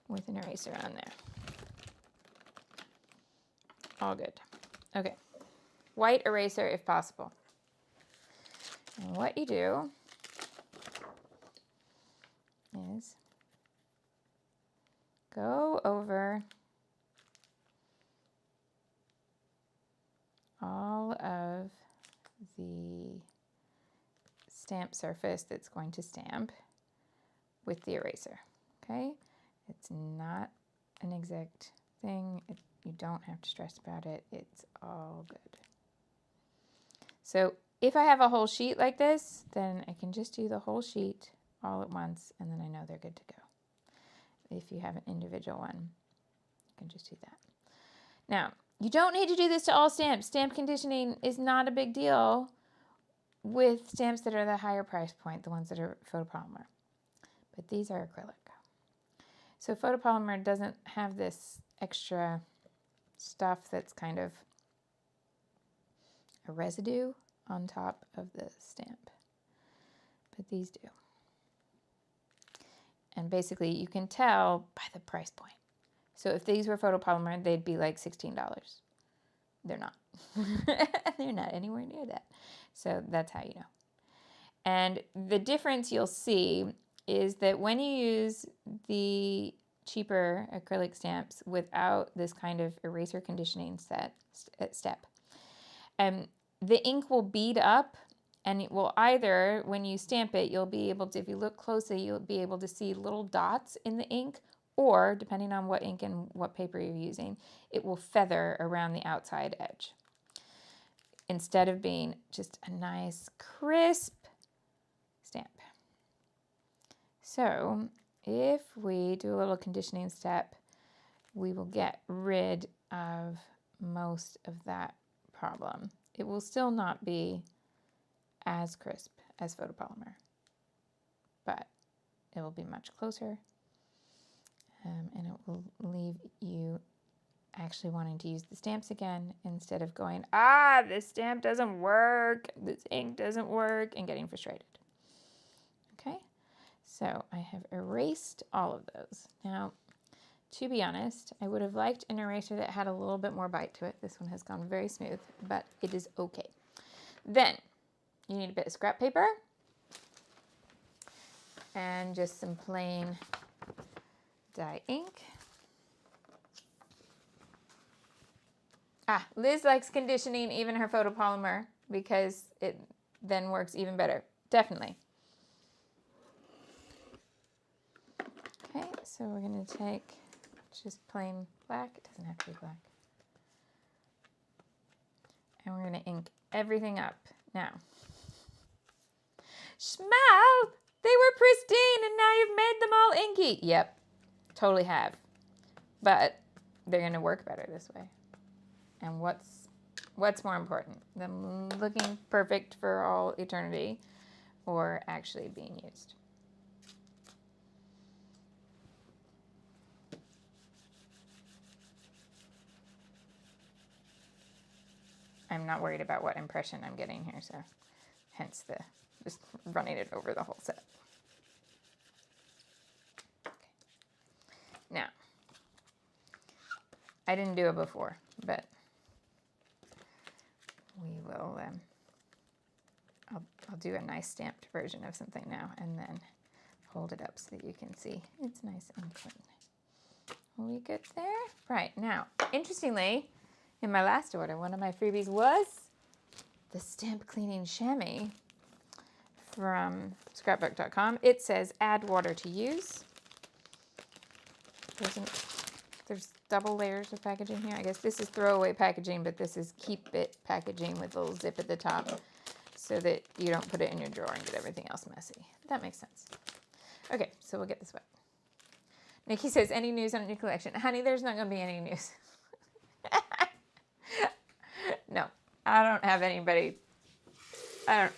with an eraser on there. All good. Okay. White eraser if possible. And what you do is go over all of the stamp surface that's going to stamp with the eraser, okay? It's not an exact thing. You don't have to stress about it. It's all good. So if I have a whole sheet like this, then I can just do the whole sheet all at once, and then I know they're good to go. If you have an individual one, you can just do that. Now, you don't need to do this to all stamps. Stamp conditioning is not a big deal with stamps that are the higher price point, the ones that are photopolymer. But these are acrylic. So photopolymer doesn't have this extra stuff that's kind of a residue on top of the stamp. But these do. And basically you can tell by the price point. So if these were photopolymer, they'd be like $16. They're not. They're not anywhere near that. So that's how you know. And the difference you'll see is that when you use the cheaper acrylic stamps without this kind of eraser conditioning step, the ink will bead up, and it will either, when you stamp it, you'll be able to, if you look closely, you'll be able to see little dots in the ink, or depending on what ink and what paper you're using, it will feather around the outside edge. Instead of being just a nice, crisp stamp. So if we do a little conditioning step, we will get rid of most of that problem. It will still not be as crisp as photopolymer, but it will be much closer, and it will leave you actually wanting to use the stamps again instead of going, this stamp doesn't work, this ink doesn't work, and getting frustrated. Okay, so I have erased all of those. Now, to be honest, I would have liked an eraser that had a little bit more bite to it. This one has gone very smooth, but it is okay. Then you need a bit of scrap paper and just some plain dye ink. Liz likes conditioning even her photopolymer because it then works even better. Definitely. Okay, so we're going to take just plain black. It doesn't have to be black. And we're going to ink everything up. Now, Shimelle, They were pristine and now you've made them all inky. Yep, totally have. But they're going to work better this way. And what's more important? Them looking perfect for all eternity or actually being used? I'm not worried about what impression I'm getting here, so hence the just running it over the whole set. Okay. Now, I didn't do it before, but we will, I'll do a nice stamped version of something now and then hold it up so that you can see it's nice and clean. Are we good there? Right, now, interestingly, in my last order, one of my freebies was the stamp cleaning chamois from scrapbook.com. It says add water to use. There's double layers of packaging here. I guess this is throwaway packaging, but this is keep it packaging with a little zip at the top so that you don't put it in your drawer and get everything else messy. That makes sense. Okay, so we'll get this wet. Nikki says, any news on a new collection? Honey, there's not going to be any news. No, I don't have anybody. No.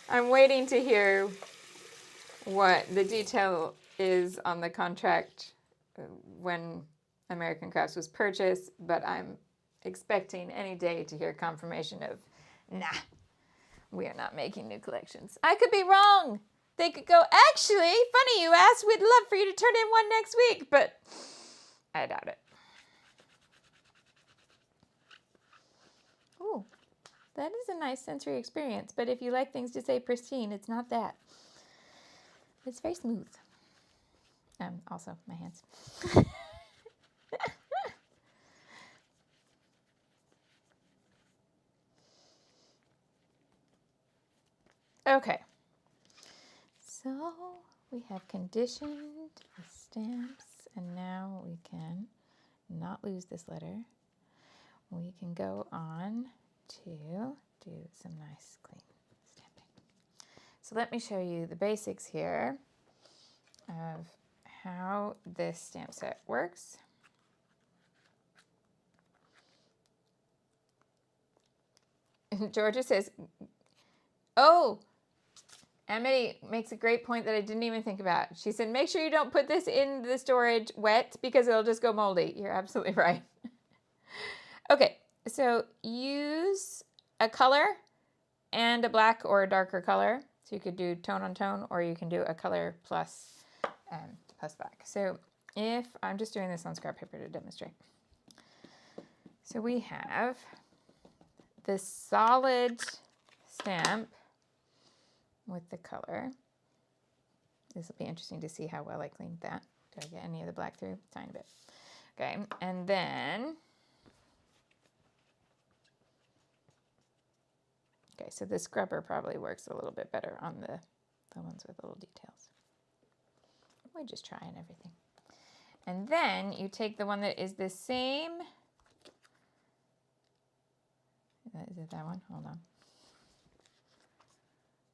I'm waiting to hear what the detail is on the contract when American Crafts was purchased, but I'm expecting any day to hear confirmation of, nah, we are not making new collections. I could be wrong. They could go, actually, funny you asked, we'd love for you to turn in one next week, but I doubt it. Ooh, that is a nice sensory experience, but if you like things to say pristine, it's not that. It's very smooth. Also, my hands. Okay. So we have conditioned the stamps, and now we can not lose this letter. We can go on to do some nice clean stamping. So let me show you the basics here of how this stamp set works. Georgia says, oh, Amity makes a great point that I didn't even think about. She said, make sure you don't put this in the storage wet because it'll just go moldy. You're absolutely right. Okay, so use a color and a black or a darker color. So you could do tone on tone, or you can do a color plus black. So if I'm just doing this on scrap paper to demonstrate. So we have this solid stamp with the color. This will be interesting to see how well I cleaned that. Did I get any of the black through? Tiny bit. Okay, and then, okay, so the scrubber probably works a little bit better on the ones with little details. We're just trying everything. And then you take the one that is the same. Is it that one? Hold on.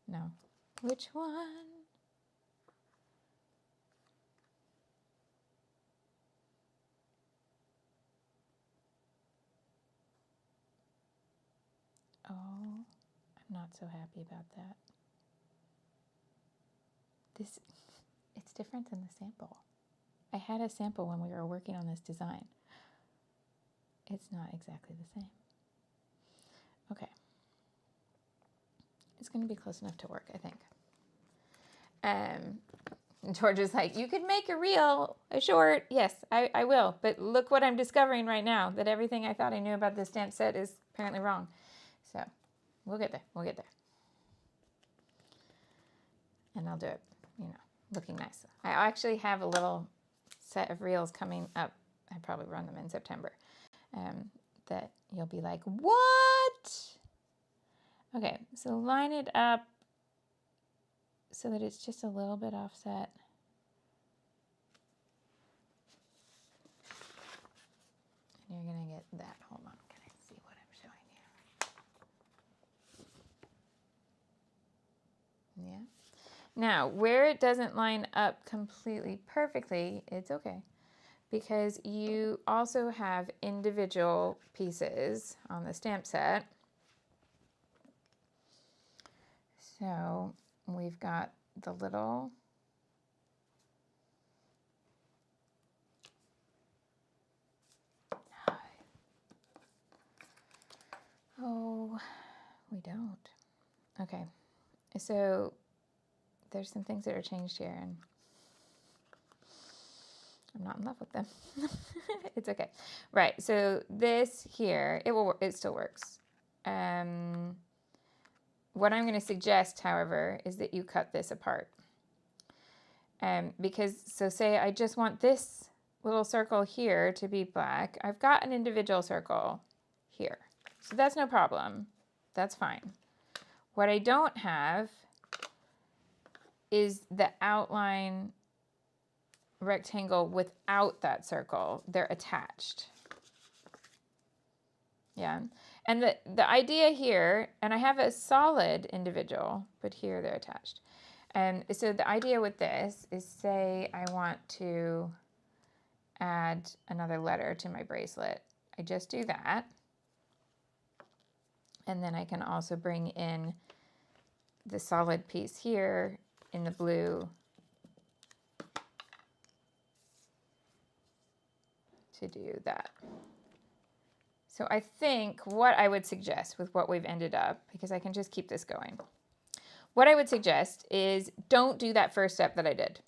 No. Which one? Oh, I'm not so happy about that. It's different than the sample. I had a sample when we were working on this design. It's not exactly the same. Okay. It's going to be close enough to work, I think. George is like, you could make a reel, a short. Yes, I will. But look what I'm discovering right now, that everything I thought I knew about this stamp set is apparently wrong. So we'll get there. We'll get there. And I'll do it, looking nice. I actually have a little set of reels coming up. I probably run them in September. That you'll be like, what? Okay, so line it up so that it's just a little bit offset. And you're going to get that. Hold on, can I see what I'm showing Yeah. Now, where it doesn't line up completely perfectly, it's okay. Because you also have individual pieces on the stamp set. So we've got the little oh, we don't. Okay, so there's some things that are changed here, and I'm not in love with them. It's okay. Right, so this here, it still works. What I'm going to suggest, however, is that you cut this apart. Because, so say I just want this little circle here to be black. I've got an individual circle here. So that's no problem. That's fine. What I don't have is the outline rectangle without that circle. They're attached. Yeah. And the idea here, and I have a solid individual, but here they're attached. And so the idea with this is, say I want to add another letter to my bracelet. I just do that. And then I can also bring in the solid piece here in the blue to do that. So I think what I would suggest with what we've ended up, because I can just keep this going, what I would suggest is don't do that first step that I did.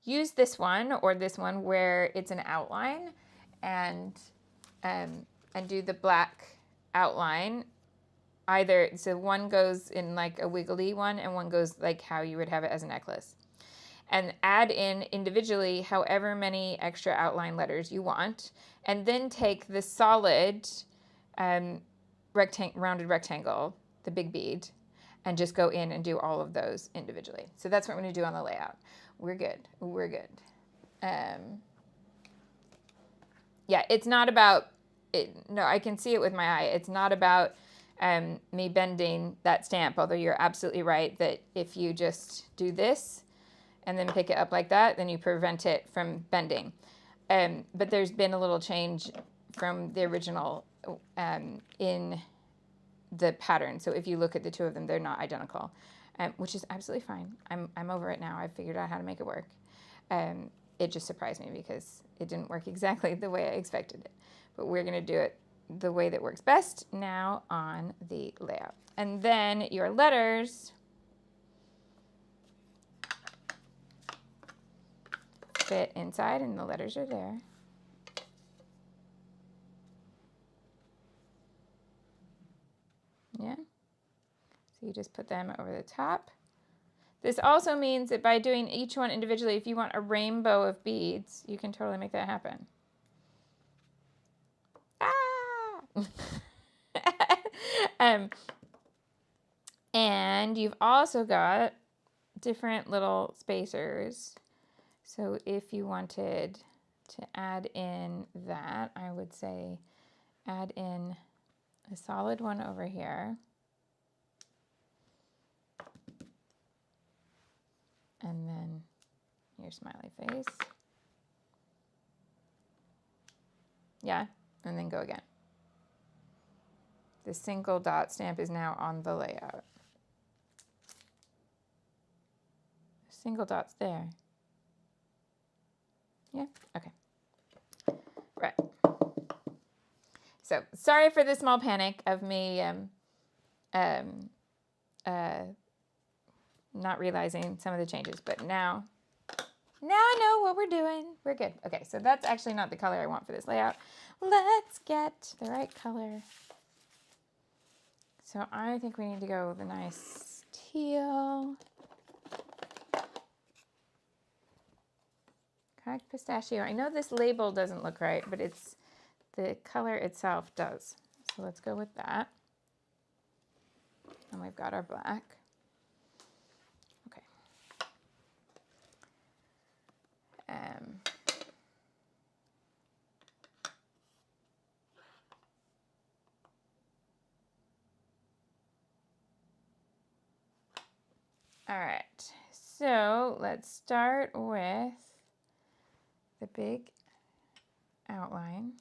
Use this one or this one where it's an outline and do the black outline. Either, so one goes in like a wiggly one and one goes like how you would have it as a necklace. And add in individually however many extra outline letters you want. And then take the solid rounded rectangle, the big bead, and just go in and do all of those individually. So that's what we're going to do on the layout. We're good. We're good. Yeah, it's not about, no, I can see it with my eye. It's not about me bending that stamp, although you're absolutely right that if you just do this and then pick it up like that, then you prevent it from bending. But there's been a little change from the original in the pattern. So if you look at the two of them, they're not identical, which is absolutely fine. I'm over it now. I've figured out how to make it work. It just surprised me because it didn't work exactly the way I expected it. But we're going to do it the way that works best now on the layout. And then your letters fit inside, and the letters are there. Yeah. So you just put them over the top. This also means that by doing each one individually, if you want a rainbow of beads, you can totally make that happen. Ah! And you've also got different little spacers. So if you wanted to add in that, I would say add in a solid one over here. And then your smiley face. Yeah, and then go again. The single dot stamp is now on the layout. Single dot's there. Yeah, okay. Right. So sorry for the small panic of me not realizing some of the changes, but now I know what we're doing. We're good. Okay, so that's actually not the color I want for this layout. Let's get the right color. So I think we need to go with a nice teal. Cracked pistachio. I know this label doesn't look right, but it's the color itself does. So let's go with that. And we've got our black. Okay. All right, so let's start with the big outline.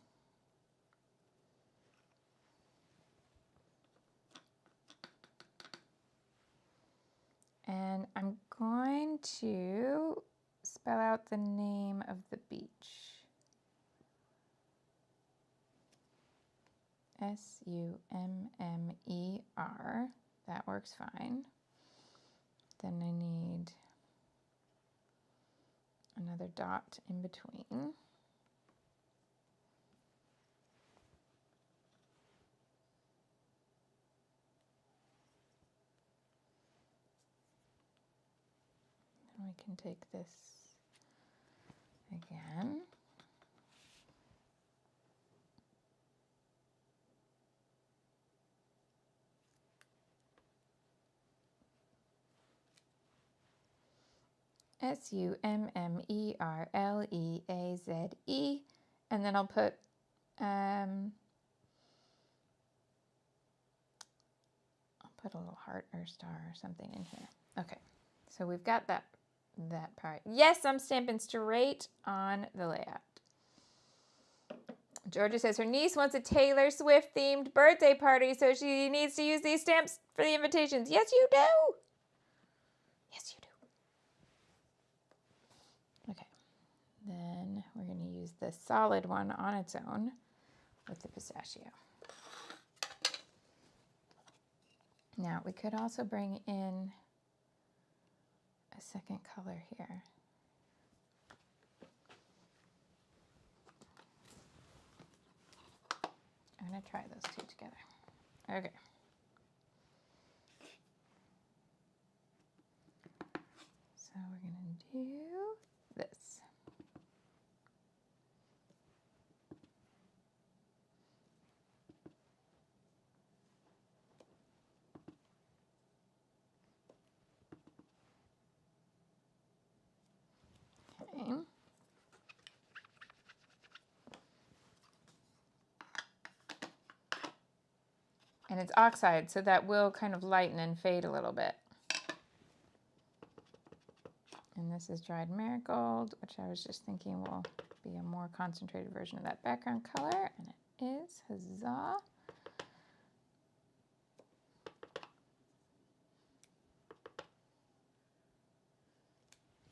And I'm going to spell out the name of the beach. Summer. That works fine. Then I need another dot in between. And we can take this again. Summerleaze, and then I'll put a little heart or star or something in here. Okay, so we've got that part. Yes, I'm stamping straight on the layout. Georgia says her niece wants a Taylor Swift themed birthday party, so she needs to use these stamps for the invitations. Yes, you do. Yes, you do. Okay, then we're going to use the solid one on its own with the pistachio. Now, we could also bring in a second color here. I'm going to try those two together. Okay. So we're going to do this. Okay. And it's oxide, so that will kind of lighten and fade a little bit. And this is dried marigold, which I was just thinking will be a more concentrated version of that background color, and it is. Huzzah!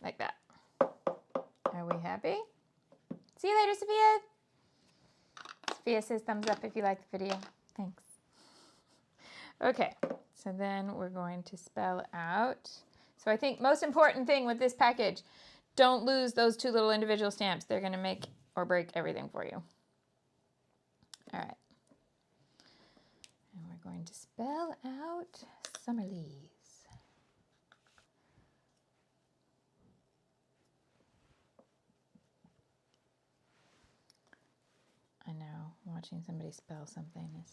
Like that. Are we happy? See you later, Sophia! Sophia says thumbs up if you like the video. Thanks. Okay, so then we're going to spell out. So I think most important thing with this package, don't lose those two little individual stamps. They're going to make or break everything for you. All right. And we're going to spell out Summerleaze. I know, watching somebody spell something is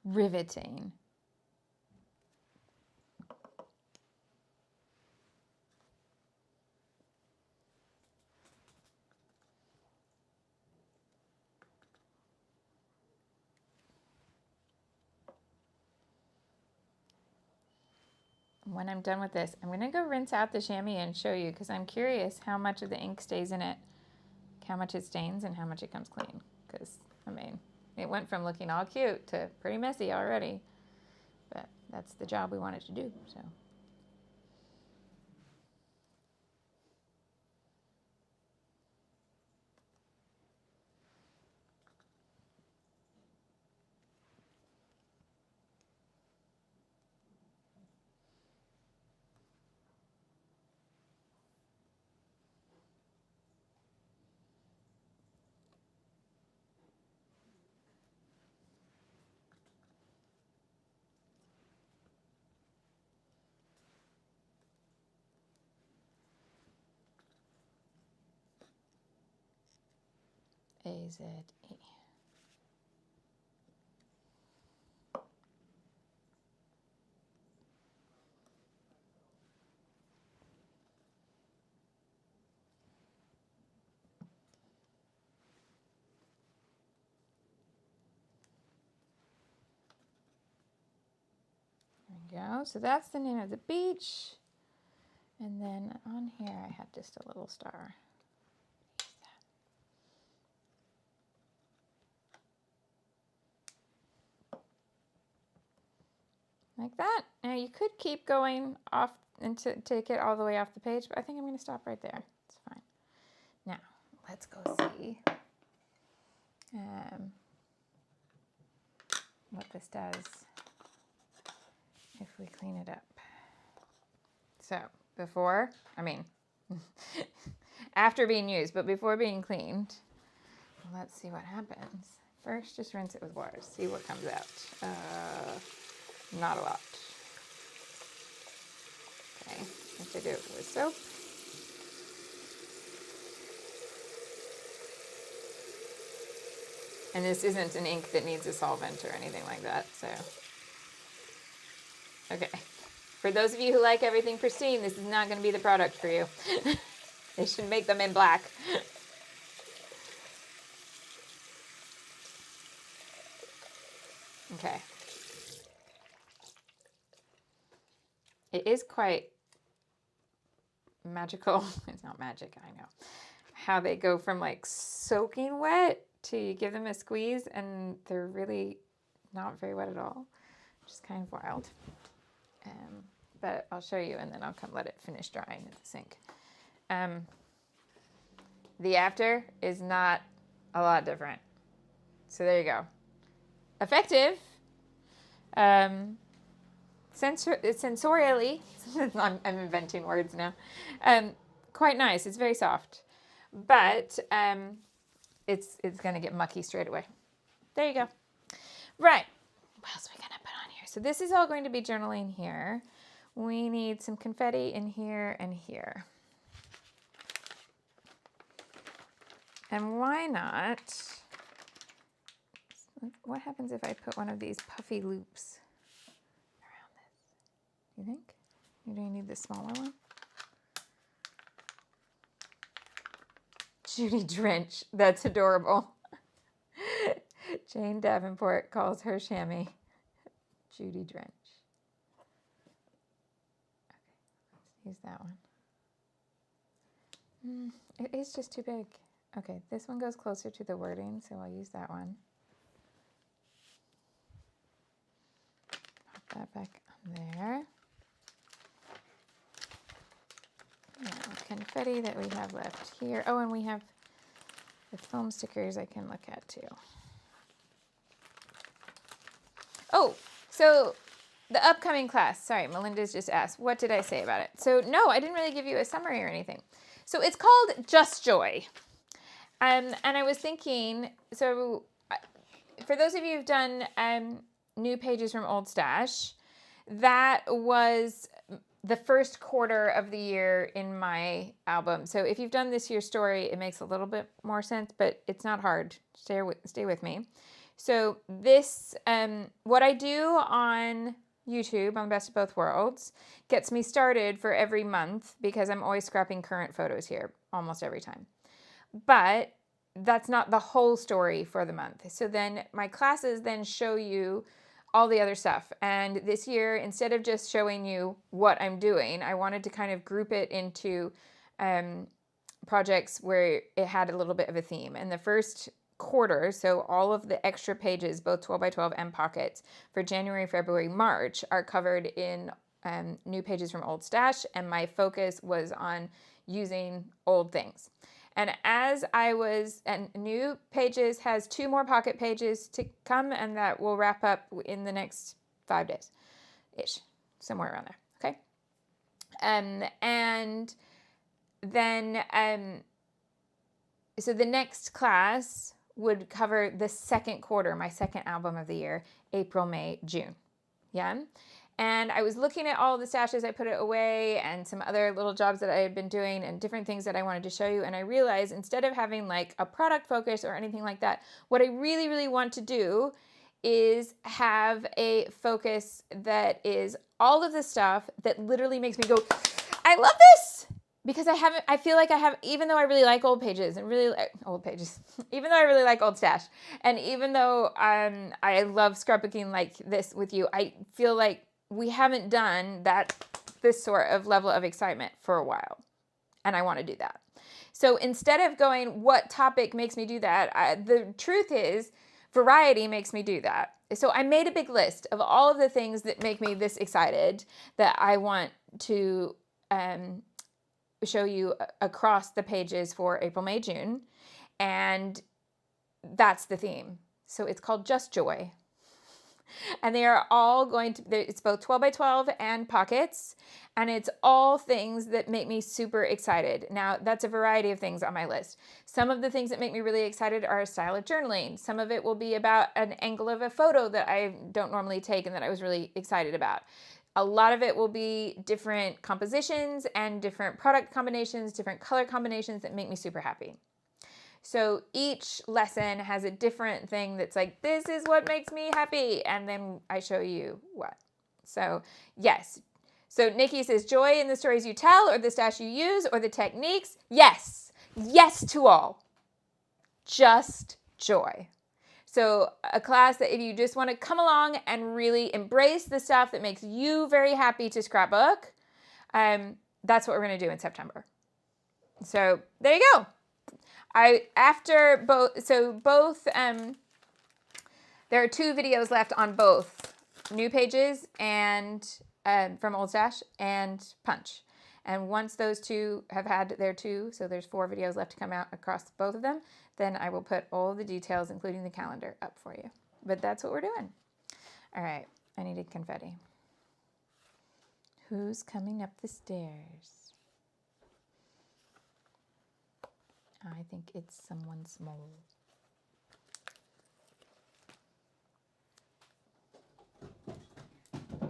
riveting. When I'm done with this, I'm going to go rinse out the chamois and show you because I'm curious how much of the ink stays in it, how much it stains, and how much it comes clean. Because, I mean, it went from looking all cute to pretty messy already. But that's the job we wanted to do, so. A-Z-E. There we go. So that's the name of the beach. And then on here I have just a little star. Like that. Now you could keep going off and take it all the way off the page, but I think I'm going to stop right there. It's fine. Now, let's go see what this does if we clean it up. So, after being used, but before being cleaned, let's see what happens. First, just rinse it with water, see what comes out. Not a lot. Okay, if I do it with soap. And this isn't an ink that needs a solvent or anything like that, so. Okay. For those of you who like everything pristine, this is not going to be the product for you. They should make them in black. Okay. It is quite magical. It's not magic, I know. How they go from like soaking wet to you give them a squeeze and they're really not very wet at all, which is kind of wild. But I'll show you and then I'll come let it finish drying at the sink. The after is not a lot different. So there you go. Effective. Sensorially, I'm inventing words now. Quite nice. It's very soft, but it's going to get mucky straight away. There you go. Right. What else are we going to put on here? So this is all going to be journaling here. We need some confetti in here and here. And why not? What happens if I put one of these puffy loops around this? You think? Or do you need the smaller one? Judy Drench. That's adorable. Jane Davenport calls her chamois Judy Drench. Okay, let's use that one. It is just too big. Okay, this one goes closer to the wording, so I'll use that one. Pop that back on there. Now, confetti that we have left here. Oh, and we have the foam stickers I can look at too. Oh, so the upcoming class. Sorry, Melinda's just asked, what did I say about it? So no, I didn't really give you a summary or anything. So it's called Just Joy. And I was thinking, so for those of you who've done new pages from Old Stash, that was the first quarter of the year in my album. So if you've done this year's story, it makes a little bit more sense, but it's not hard. Stay with me. So this, what I do on YouTube on Best of Both Worlds gets me started for every month because I'm always scrapping current photos here almost every time. But that's not the whole story for the month. So then my classes then show you all the other stuff. And this year, instead of just showing you what I'm doing, I wanted to kind of group it into projects where it had a little bit of a theme. And the first quarter, so all of the extra pages, both 12 by 12 and pockets for January, February, March are covered in new pages from Old Stash. And my focus was on using old things. And and new pages has 2 more pocket pages to come, and that will wrap up in the next 5 days-ish, somewhere around there, okay? And then, so the next class would cover the second quarter, my second album of the year, April, May, June, yeah? And I was looking at all the stashes I put it away and some other little jobs that I had been doing and different things that I wanted to show you. And I realized instead of having like a product focus or anything like that, what I really, really want to do is have a focus that is all of the stuff that literally makes me go, I love this! Because I feel like I have, even though I really like old pages and really like old pages, even though I really like Old Stash, and even though I love scrapbooking like this with you, I feel like we haven't done that this sort of level of excitement for a while. And I want to do that. So instead of going, what topic makes me do that? The truth is, variety makes me do that. So I made a big list of all of the things that make me this excited that I want to show you across the pages for April, May, June. And that's the theme. So it's called Just Joy. And they are all going to, it's both 12 by 12 and pockets. And it's all things that make me super excited. Now, that's a variety of things on my list. Some of the things that make me really excited are a style of journaling. Some of it will be about an angle of a photo that I don't normally take and that I was really excited about. A lot of it will be different compositions and different product combinations, different color combinations that make me super happy. So each lesson has a different thing that's like, this is what makes me happy. And then I show you what. So yes. So Nikki says, joy in the stories you tell or the stash you use or the techniques. Yes. Yes to all. Just joy. So a class that if you just want to come along and really embrace the stuff that makes you very happy to scrapbook, that's what we're going to do in September. So there you go. There are 2 videos left on both new pages and from Old Stash and Punch. And once those 2 have had their 2, so there's 4 videos left to come out across both of them, then I will put all the details, including the calendar, up for you. But that's what we're doing. All right, I needed confetti. Who's coming up the stairs? I think it's someone small.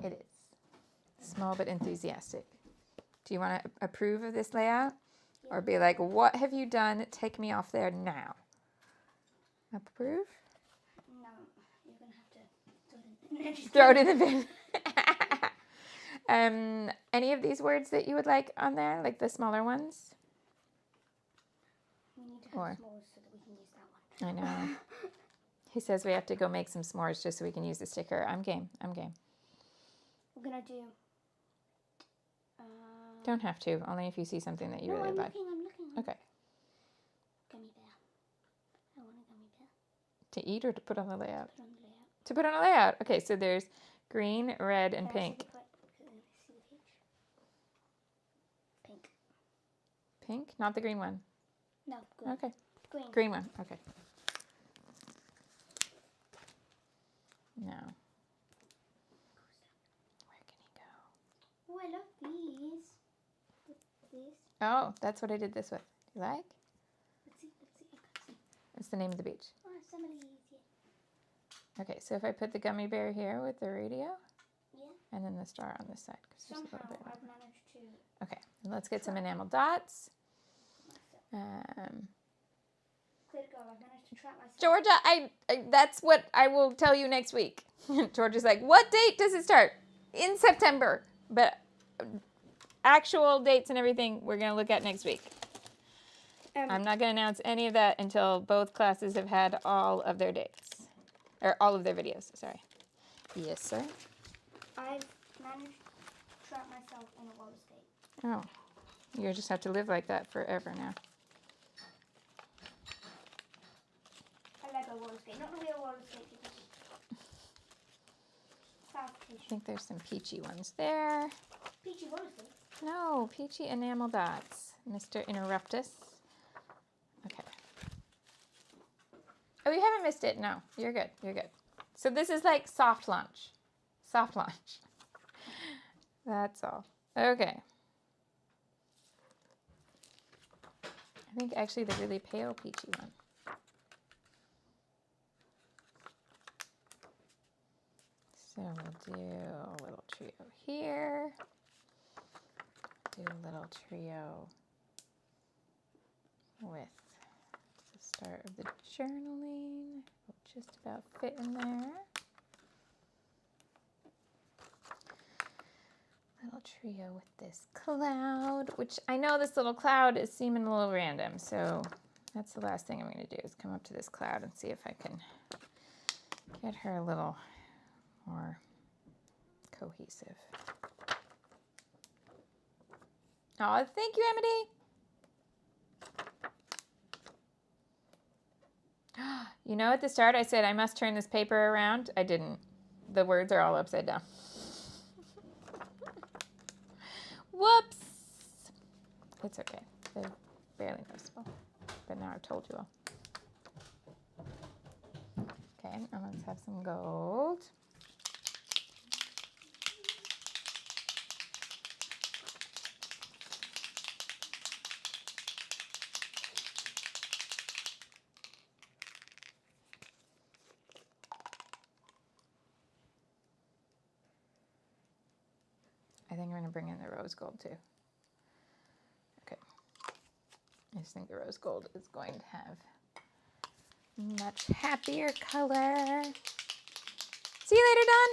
It is. Small but enthusiastic. Do you want to approve of this layout? Or be like, what have you done? Take me off there now. Approve? No, you're going to have to throw it in the bin. Any of these words that you would like on there, like the smaller ones? We need to have s'mores so that we can use that one. I know. He says we have to go make some s'mores just so we can use the sticker. I'm game. I'm game. We're going to do... Don't have to. Only if you see something that you really like. I'm looking. Okay. Gummy bear. I want a gummy bear. To eat or to put on the layout? Put on the layout. To put on a layout. Okay, so there's green, red, and Can I see pink. the peach? Pink. Pink? Not the green one. No, green. Okay. Green. Green one. Okay. Now. Where can he go? Oh, I love these. These. Oh, that's what I did this with. You like? Let's see. I can't see. That's the name of the beach. Oh, some of these. Yeah. Okay, so if I put the gummy bear here with the radio, Yeah. and then the star on this side. 'Cause there's a Somehow little bit I've managed to... Okay, and let's get some enamel dots. Good girl, I've managed to trap myself. Georgia, that's what I will tell you next week. Georgia's like, what date does it start? In September. But actual dates and everything we're going to look at next week. I'm not going to announce any of that until both classes have had all of their dates. Or all of their videos, sorry. Yes, sir. I've managed to trap myself in a roller skate. Oh, you just have to live like that forever now. A Lego roller skate, not a real roller skate. I think there's some peachy ones there. Peachy roller skate? No, peachy enamel dots. Mr. Interruptus. Okay. Oh, you haven't missed it. No, you're good. You're good. So this is like soft launch. Soft launch. That's all. Okay. I think actually the really pale peachy one. So we'll do a little trio here. Do a little trio with the start of the journaling. Will just about fit in there. Little trio with this cloud, which I know this little cloud is seeming a little random, so that's the last thing I'm going to do is come up to this cloud and see if I can get her a little more cohesive. Oh, thank you, Amity. You know, at the start I said I must turn this paper around. I didn't. The words are all upside down. Whoops. It's okay. They're barely noticeable. But now I've told you all. Okay, and let's have some gold. I think I'm going to bring in the rose gold too. Okay. I just think the rose gold is going to have much happier color. See you later, Dawn.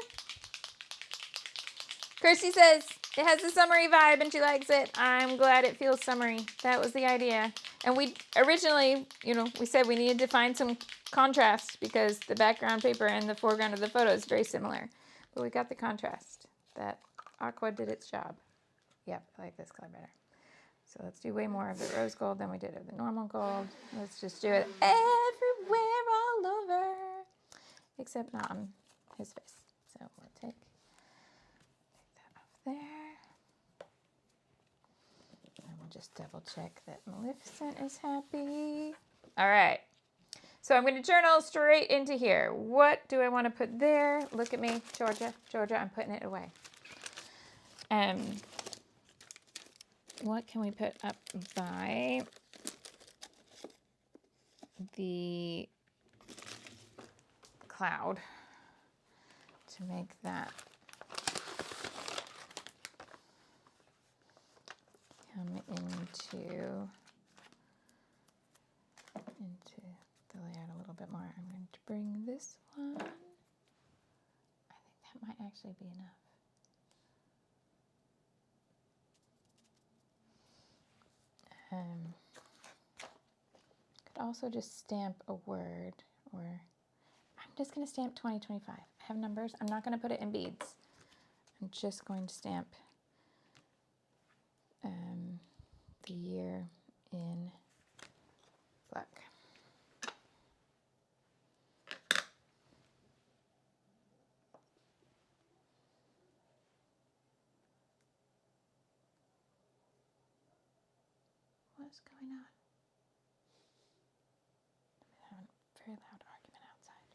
Kirsty says it has a summery vibe and she likes it. I'm glad it feels summery. That was the idea. And we originally, we said we needed to find some contrast because the background paper and the foreground of the photo is very similar. But we got the contrast. That aqua did its job. Yep, I like this color better. So let's do way more of the rose gold than we did of the normal gold. Let's just do it everywhere, all over. Except not on his face. So we'll take that off there. And we'll just double check that Maleficent is happy. All right. So I'm going to journal straight into here. What do I want to put there? Look at me, Georgia. Georgia, I'm putting it away. What can we put up by the cloud to make that come into the layout a little bit more? I'm going to bring this one. I think that might actually be enough. Could also just stamp a word, or I'm just going to stamp 2025. I have numbers. I'm not going to put it in beads. I'm just going to stamp the year in black. What's going on? I'm having a very loud argument outside.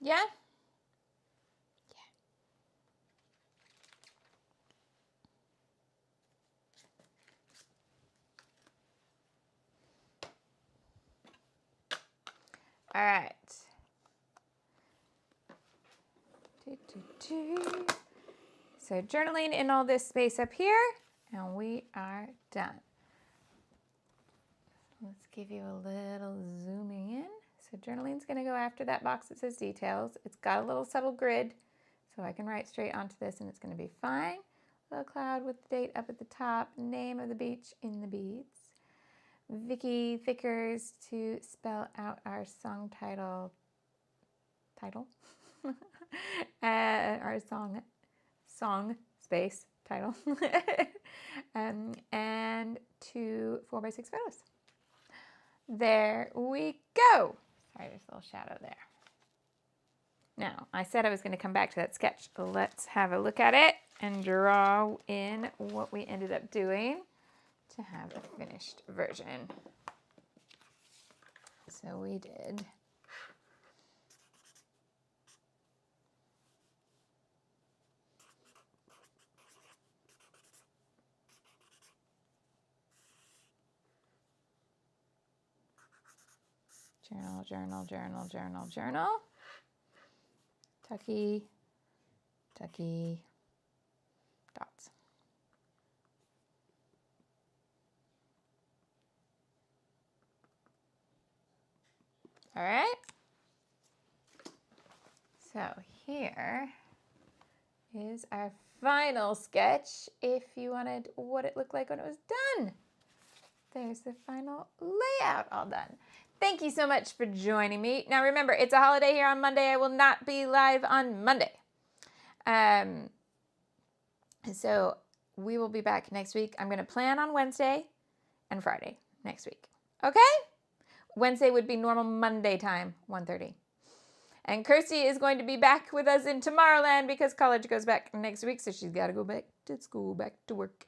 Yeah? All right. So journaling in all this space up here, and we are done. Let's give you a little zooming in. So journaling's going to go after that box that says details. It's got a little subtle grid, so I can write straight onto this and it's going to be fine. Little cloud with the date up at the top, name of the beach in the beads. Vicky Thickers to spell out our song title. Our song space title. And 2 4x6 photos. There we go. Sorry, there's a little shadow there. Now, I said I was going to come back to that sketch. Let's have a look at it and draw in what we ended up doing to have a finished version. So we did journal, journal, journal, journal, journal. Tucky, tucky, dots. All right. So here is our final sketch if you wanted what it looked like when it was done. There's the final layout all done. Thank you so much for joining me. Now remember, it's a holiday here on Monday. I will not be live on Monday. So we will be back next week. I'm going to plan on Wednesday and Friday next week. Okay? Wednesday would be normal Monday time, 1:30. And Kirsty is going to be back with us in Tomorrowland because college goes back next week, so she's got to go back to school, back to work.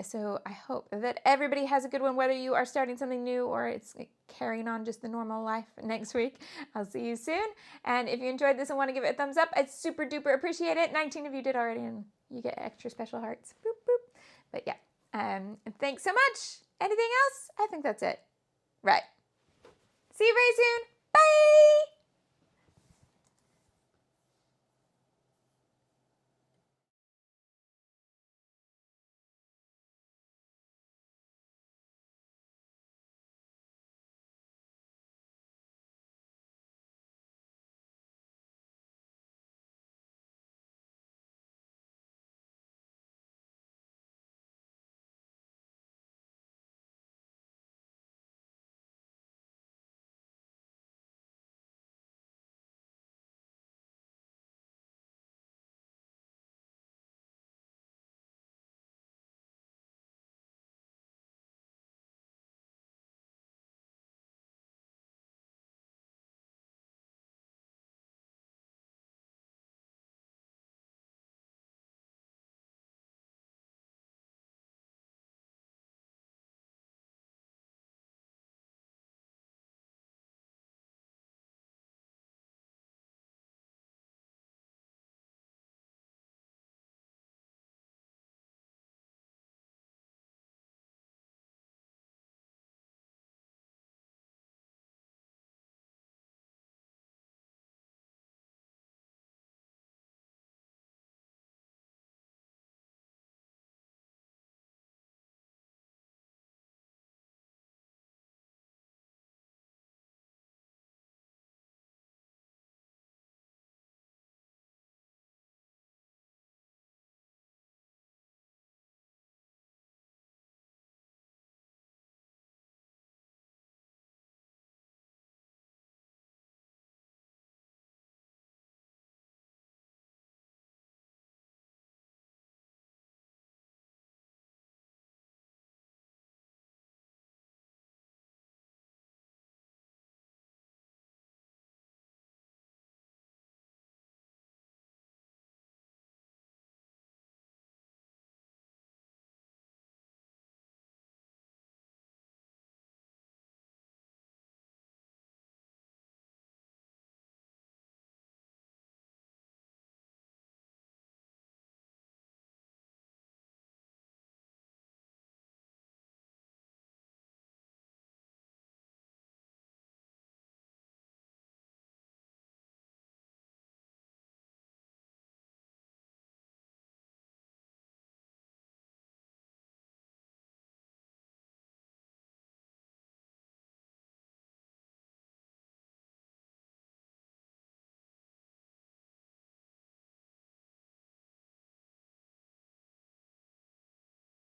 So I hope that everybody has a good one, whether you are starting something new or it's carrying on just the normal life next week. I'll see you soon. And if you enjoyed this and want to give it a thumbs up, I'd super duper appreciate it. 19 of you did already, and you get extra special hearts. Boop, boop. But yeah, thanks so much. Anything else? I think that's it. Right. See you very soon. Bye.